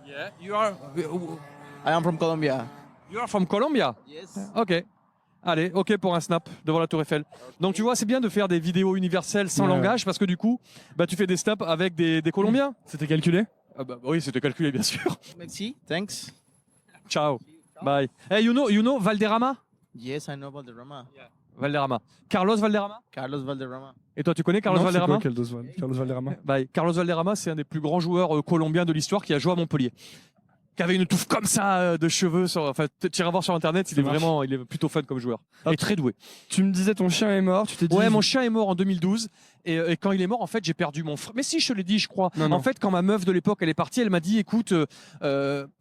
Yeah. You are... I am from Colombia. You are from Colombia? Yes. Ok. Allez, ok pour un snap devant la Tour Eiffel. Donc tu vois, c'est bien de faire des vidéos universelles sans langage parce que du coup, tu fais des snaps avec des Colombiens. C'était calculé? Oui, c'était calculé bien sûr. Merci. Thanks. Ciao. Bye. Hey, you know Valderrama? Yes, I know Valderrama. Yeah. Valderrama. Carlos Valderrama? Carlos Valderrama. Et toi, tu connais Carlos Valderrama? Carlos Valderrama. Carlos Valderrama, c'est un des plus grands joueurs colombiens de l'histoire qui a joué à Montpellier. Qui avait une touffe comme ça de cheveux. Tu iras voir sur internet, il est plutôt fun comme joueur. Et très doué. Tu me disais ton chien est mort, tu t'es dit... Ouais, mon chien est mort en 2012. Et quand il est mort, en fait, j'ai perdu mon frère. Mais si, je te l'ai dit, je crois. Non. En fait, quand ma meuf de l'époque, elle est partie, elle m'a dit, écoute,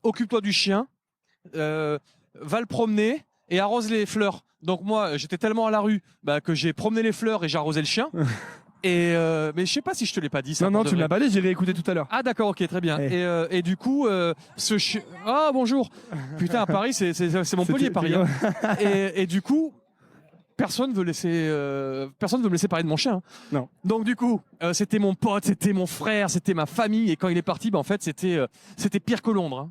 occupe-toi du chien, va le promener et arrose les fleurs. Donc moi, j'étais tellement à la rue que j'ai promené les fleurs et j'ai arrosé le chien. Mais je sais pas si je te l'ai pas dit ça. Non, tu me l'as pas dit, j'ai réécouté tout à l'heure. Ah d'accord, ok, très bien. Et du coup, ce chien... Ah bonjour. Putain, à Paris, c'est Montpellier, Paris. Hein. Et du coup, personne veut me laisser parler de mon chien. Hein. Non. Donc du coup, c'était mon pote, c'était mon frère, c'était ma famille. Et quand il est parti, en fait, c'était pire que Londres. Hein.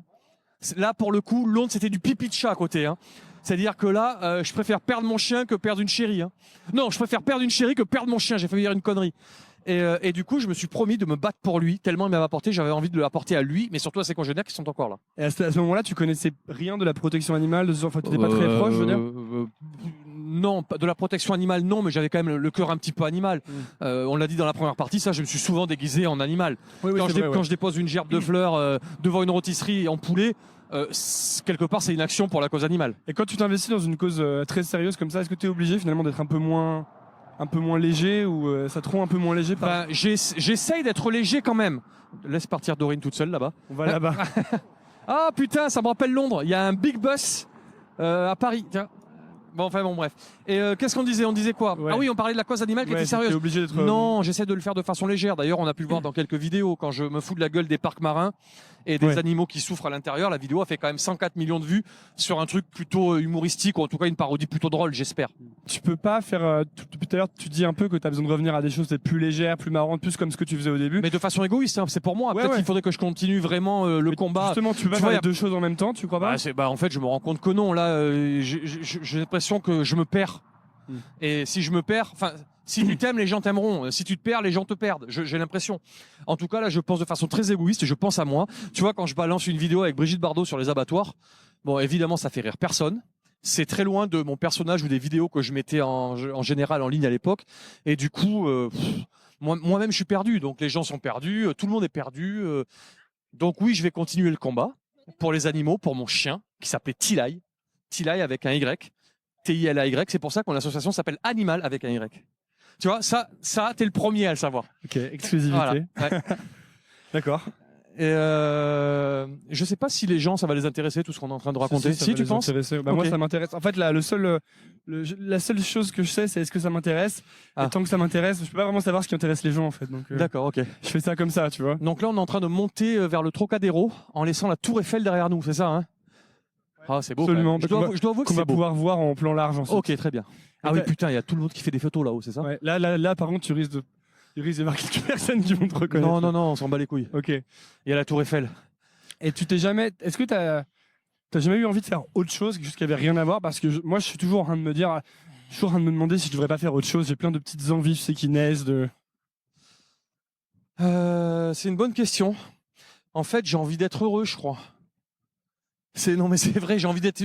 Là, pour le coup, Londres, c'était du pipi de chat à côté. Hein. C'est-à-dire que là, je préfère perdre mon chien que perdre une chérie. Hein. Non, je préfère perdre une chérie que perdre mon chien. J'ai failli dire une connerie. Et du coup, je me suis promis de me battre pour lui, tellement il m'avait apporté, j'avais envie de l'apporter à lui, mais surtout à ses congénères qui sont encore là. Et à ce moment-là, tu connaissais rien de la protection animale, enfin, tu n'étais pas très proche, je veux dire non, de la protection animale, non, mais j'avais quand même le cœur un petit peu animal. On l'a dit dans la première partie, ça, je me suis souvent déguisé en animal. Oui, Quand je dépose une gerbe de fleurs devant une rôtisserie en poulet, quelque part, c'est une action pour la cause animale. Et quand tu t'investis dans une cause très sérieuse comme ça, est-ce que tu es obligé finalement d'être un peu moins léger ou ça te rend un peu moins léger J'essaye d'être léger quand même. Laisse partir Dorine toute seule là-bas. On va là-bas. Ah putain, ça me rappelle Londres. Il y a un big bus à Paris. Tiens. Bon, bref. Et qu'est-ce qu'on disait ? On disait quoi ? Ah oui, on parlait de la cause animale qui était sérieuse. Obligé d'être... Non, j'essaie de le faire de façon légère. D'ailleurs, on a pu le voir dans quelques vidéos quand je me fous de la gueule des parcs marins et des animaux qui souffrent à l'intérieur. La vidéo a fait quand même 104 millions de vues sur un truc plutôt humoristique ou en tout cas une parodie plutôt drôle, j'espère. Tu peux pas faire... Depuis tout à l'heure, tu dis un peu que tu as besoin de revenir à des choses peut-être plus légères, plus marrantes, plus comme ce que tu faisais au début. Mais de façon égoïste, hein, c'est pour moi. Peut-être qu'il faudrait que je continue vraiment le combat. Justement, tu peux pas faire les deux choses en même temps, tu crois pas ? En fait, je me rends compte que non. Là, j'ai l'impression que je me perds. Et si je me perds, si tu t'aimes, les gens t'aimeront. Si tu te perds, les gens te perdent. J'ai l'impression. En tout cas, là, je pense de façon très égoïste. Je pense à moi. Tu vois, quand je balance une vidéo avec Brigitte Bardot sur les abattoirs, bon, évidemment, ça fait rire personne. C'est très loin de mon personnage ou des vidéos que je mettais en général en ligne à l'époque. Et du coup, moi-même, je suis perdu. Donc, les gens sont perdus. Tout le monde est perdu. Donc, oui, je vais continuer le combat pour les animaux, pour mon chien qui s'appelait Tilay. Tilay avec un Y. Tilay, c'est pour ça que mon association s'appelle Animal avec un Y. Tu vois, ça, t'es le premier à le savoir. Ok, exclusivité. Voilà. Ouais. D'accord. Et je sais pas si les gens, ça va les intéresser tout ce qu'on est en train de raconter. Si tu penses okay. Moi, ça m'intéresse. En fait, là, la seule chose que je sais, c'est est-ce que ça m'intéresse. Et tant que ça m'intéresse, je peux pas vraiment savoir ce qui intéresse les gens, en fait. Donc, d'accord, ok. Je fais ça comme ça, tu vois. Donc là, on est en train de monter vers le Trocadéro en laissant la Tour Eiffel derrière nous, c'est ça, hein? Ah, c'est beau. Absolument. Je dois avouer que c'est beau. On va pouvoir voir en plan large ensuite. Ok, très bien. Ah oui, putain, il y a tout le monde qui fait des photos là-haut, c'est ça? Ouais. Là, par contre, tu risques de marquer que personne qui vont te reconnaître. Non, on s'en bat les couilles. Ok. Il y a la Tour Eiffel. Et tu t'es jamais... Est-ce que t'as jamais eu envie de faire autre chose, quelque chose qui avait rien à voir? Parce que moi, je suis toujours en train de me dire... Je suis toujours en train de me demander si je devrais pas faire autre chose. J'ai plein de petites envies, tu sais, qui naissent de... C'est une bonne question. En fait, j'ai envie d'être heureux, je crois. Non mais c'est vrai, j'ai envie d'être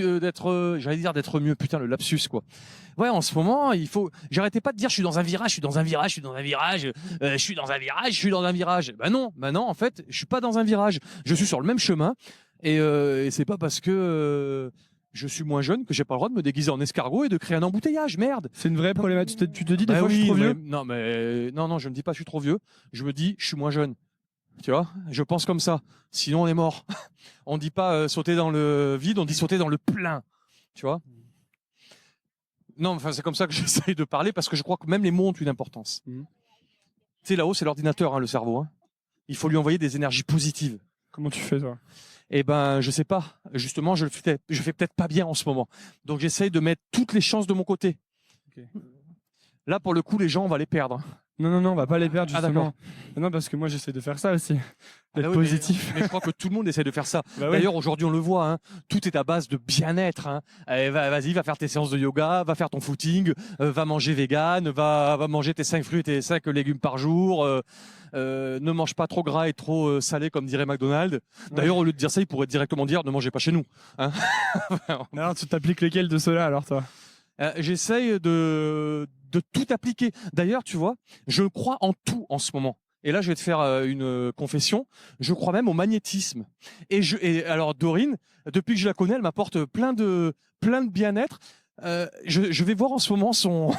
mieux, putain, le lapsus quoi. Ouais, en ce moment, j'arrêtais pas de dire je suis dans un virage. Bah non, en fait, je suis pas dans un virage. Je suis sur le même chemin et c'est pas parce que je suis moins jeune que j'ai pas le droit de me déguiser en escargot et de créer un embouteillage, merde. C'est une vraie problématique. Tu te dis des fois je suis trop vieux. Non, je me dis pas je suis trop vieux, je me dis je suis moins jeune. Tu vois, je pense comme ça. Sinon, on est mort. On dit pas sauter dans le vide, on dit sauter dans le plein. Tu vois. Non, c'est comme ça que j'essaye de parler parce que je crois que même les mots ont une importance. Tu sais, là-haut, c'est l'ordinateur, hein, le cerveau. Hein. Il faut lui envoyer des énergies positives. Comment tu fais, toi ? Eh ben, je sais pas. Justement, je fais peut-être pas bien en ce moment. Donc, j'essaye de mettre toutes les chances de mon côté. Okay. Là, pour le coup, les gens, on va les perdre. Non, on va pas les perdre justement. Ah, non, parce que moi j'essaie de faire ça aussi, d'être positif. Mais je crois que tout le monde essaie de faire ça. D'ailleurs, aujourd'hui, on le voit, hein, tout est à base de bien-être. Hein. Vas-y, va faire tes séances de yoga, va faire ton footing, va manger vegan, va manger tes 5 fruits et tes 5 légumes par jour. Ne mange pas trop gras et trop salé, comme dirait McDonald's. D'ailleurs, au lieu de dire ça, il pourrait directement dire ne mangez pas chez nous. Hein. Alors, tu t'appliques lequel de ceux-là alors, toi ? J'essaye de tout appliquer. D'ailleurs, tu vois, je crois en tout en ce moment. Et là, je vais te faire une confession. Je crois même au magnétisme. Et alors, Dorine, depuis que je la connais, elle m'apporte plein de bien-être. Je vais voir en ce moment son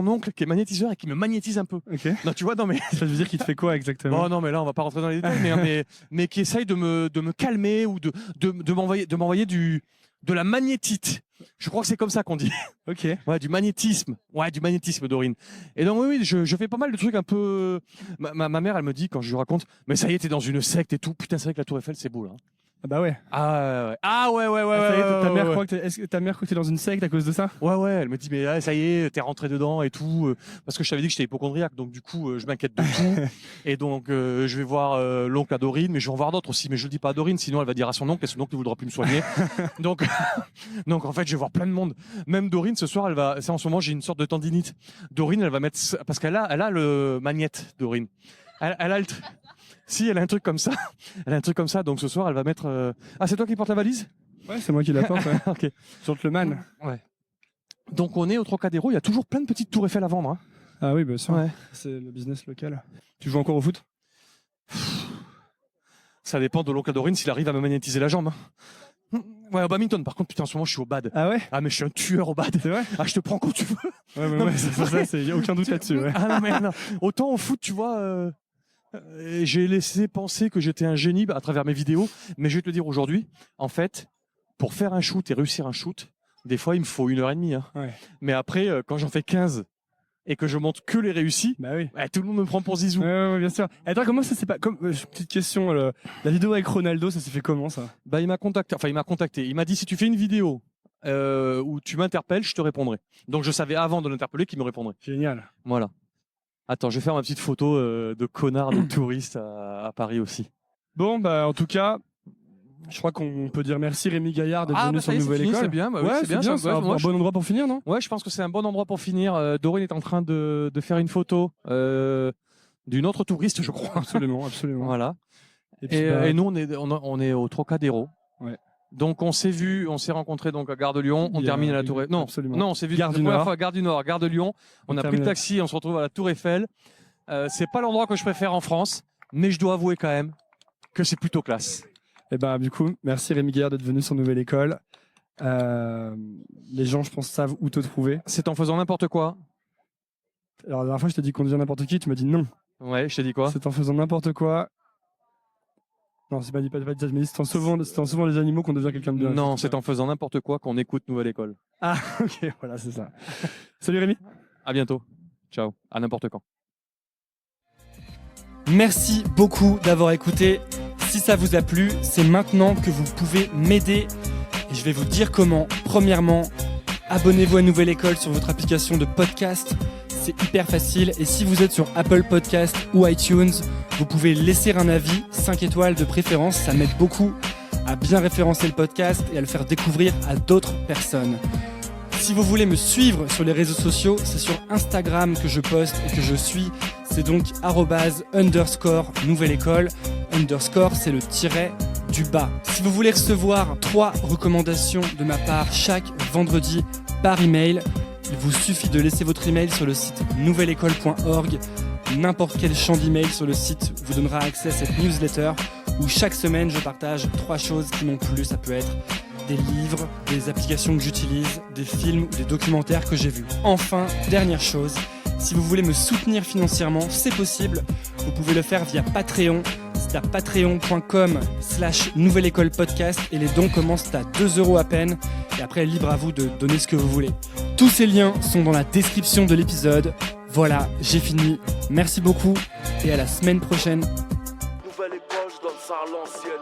oncle qui est magnétiseur et qui me magnétise un peu. Okay. Non, tu vois, non mais ça veut dire qu'il te fait quoi exactement? Oh non, mais là, on va pas rentrer dans les détails, mais qui essaye de me calmer ou de m'envoyer de la magnétite. Je crois que c'est comme ça qu'on dit. Ok. Ouais, du magnétisme. Ouais, du magnétisme, Dorine. Et donc, oui, je fais pas mal de trucs un peu. Ma mère, elle me dit, quand je lui raconte, mais ça y est, t'es dans une secte et tout. Putain, c'est vrai que la Tour Eiffel, c'est beau, là. Ah bah ouais. Ah ouais. Ça y est, ta mère croit que t'es dans une secte à cause de ça? Ouais, elle me dit mais ça y est, t'es rentré dedans et tout, parce que je t'avais dit que j'étais hypocondriaque, donc du coup je m'inquiète de tout, et donc je vais voir l'oncle à Dorine, mais je vais en voir d'autres aussi, mais je le dis pas à Dorine, sinon elle va dire à son oncle et son oncle ne voudra plus me soigner. donc en fait je vais voir plein de monde. Même Dorine ce soir, en ce moment j'ai une sorte de tendinite. Dorine elle va mettre, parce qu'elle a le magnète, Dorine. Elle a le Si, elle a un truc comme ça. Donc ce soir, elle va mettre. Ah, c'est toi qui portes la valise? Ouais, c'est moi qui la porte. Ouais. Ok. Gentleman. Ouais. Donc on est au Trocadéro. Il y a toujours plein de petites tours Eiffel à vendre. Hein. Ah oui, bien sûr. Ouais. C'est le business local. Tu joues encore au foot? Ça dépend de l'oncle Dorine s'il arrive à me magnétiser la jambe. Ouais, au badminton, par contre, putain, en ce moment, je suis au bad. Ah ouais? Ah, mais je suis un tueur au bad. C'est vrai? Ah, je te prends quand tu veux. Ouais, mais ouais, c'est ça, il n'y a aucun doute là-dessus. Ouais. Ah non, mais non. Autant au foot, tu vois. J'ai laissé penser que j'étais un génie à travers mes vidéos, mais je vais te le dire aujourd'hui, en fait, pour faire un shoot et réussir un shoot, des fois il me faut 1h30. Hein. Ouais. Mais après, quand j'en fais 15 et que je montre que les réussis, bah oui. Tout le monde me prend pour Zizou. Ouais, bien sûr. Attends, comment ça s'est pas petite question, la vidéo avec Ronaldo, ça s'est fait comment ça? Bah il m'a contacté. Il m'a dit si tu fais une vidéo où tu m'interpelles, je te répondrai. Donc je savais avant de l'interpeller qu'il me répondrait. Génial. Voilà. Attends, je vais faire ma petite photo de connard de touriste à Paris aussi. Bon, bah en tout cas, je crois qu'on peut dire merci Rémi Gaillard d'être venu sur Nouvelle École. C'est bien, bah, ouais, c'est bien. C'est un bon endroit pour finir, non? Ouais, je pense que c'est un bon endroit pour finir. Dorine est en train de faire une photo d'une autre touriste, je crois. Absolument. Voilà. Et nous, on est au Trocadéro. Ouais. Donc on s'est rencontrés donc à Gare de Lyon, on termine à la Tour Eiffel. Non, on s'est vu la première fois à Gare du Nord, Gare de Lyon. On a pris le taxi, on se retrouve à la Tour Eiffel. C'est pas l'endroit que je préfère en France, mais je dois avouer quand même que c'est plutôt classe. Et ben du coup, merci Rémi Gaillard d'être venu sur Nouvelle École. Les gens, je pense, savent où te trouver. C'est en faisant n'importe quoi. Alors la dernière fois, je t'ai dit qu'on disait n'importe qui, tu m'as dit non. Ouais, je t'ai dit quoi? C'est en faisant n'importe quoi. Non, c'est pas ça, mais c'est en sauvant les animaux qu'on devient quelqu'un de bien. Non, c'est en faisant n'importe quoi qu'on écoute Nouvelle École. Ah, ok, voilà, c'est ça. Salut Rémi. À bientôt. Ciao. À n'importe quand. Merci beaucoup d'avoir écouté. Si ça vous a plu, c'est maintenant que vous pouvez m'aider. Et je vais vous dire comment. Premièrement, abonnez-vous à Nouvelle École sur votre application de podcast. C'est hyper facile. Et si vous êtes sur Apple Podcast ou iTunes, vous pouvez laisser un avis, 5 étoiles de préférence. Ça m'aide beaucoup à bien référencer le podcast et à le faire découvrir à d'autres personnes. Si vous voulez me suivre sur les réseaux sociaux, c'est sur Instagram que je poste et que je suis. C'est donc @_Nouvelle École. _ c'est le tiret du bas. Si vous voulez recevoir 3 recommandations de ma part chaque vendredi par email, il vous suffit de laisser votre email sur le site nouvelleécole.org. N'importe quel champ d'email sur le site vous donnera accès à cette newsletter où chaque semaine je partage 3 choses qui m'ont plu. Ça peut être des livres, des applications que j'utilise, des films ou des documentaires que j'ai vus. Enfin, dernière chose, si vous voulez me soutenir financièrement, c'est possible. Vous pouvez le faire via Patreon. C'est à patreon.com/Nouvelle École Podcast et les dons commencent à 2 € à peine. Et après, libre à vous de donner ce que vous voulez. Tous ces liens sont dans la description de l'épisode. Voilà, j'ai fini. Merci beaucoup et à la semaine prochaine. Nouvelle école, je donne ça à l'ancienne.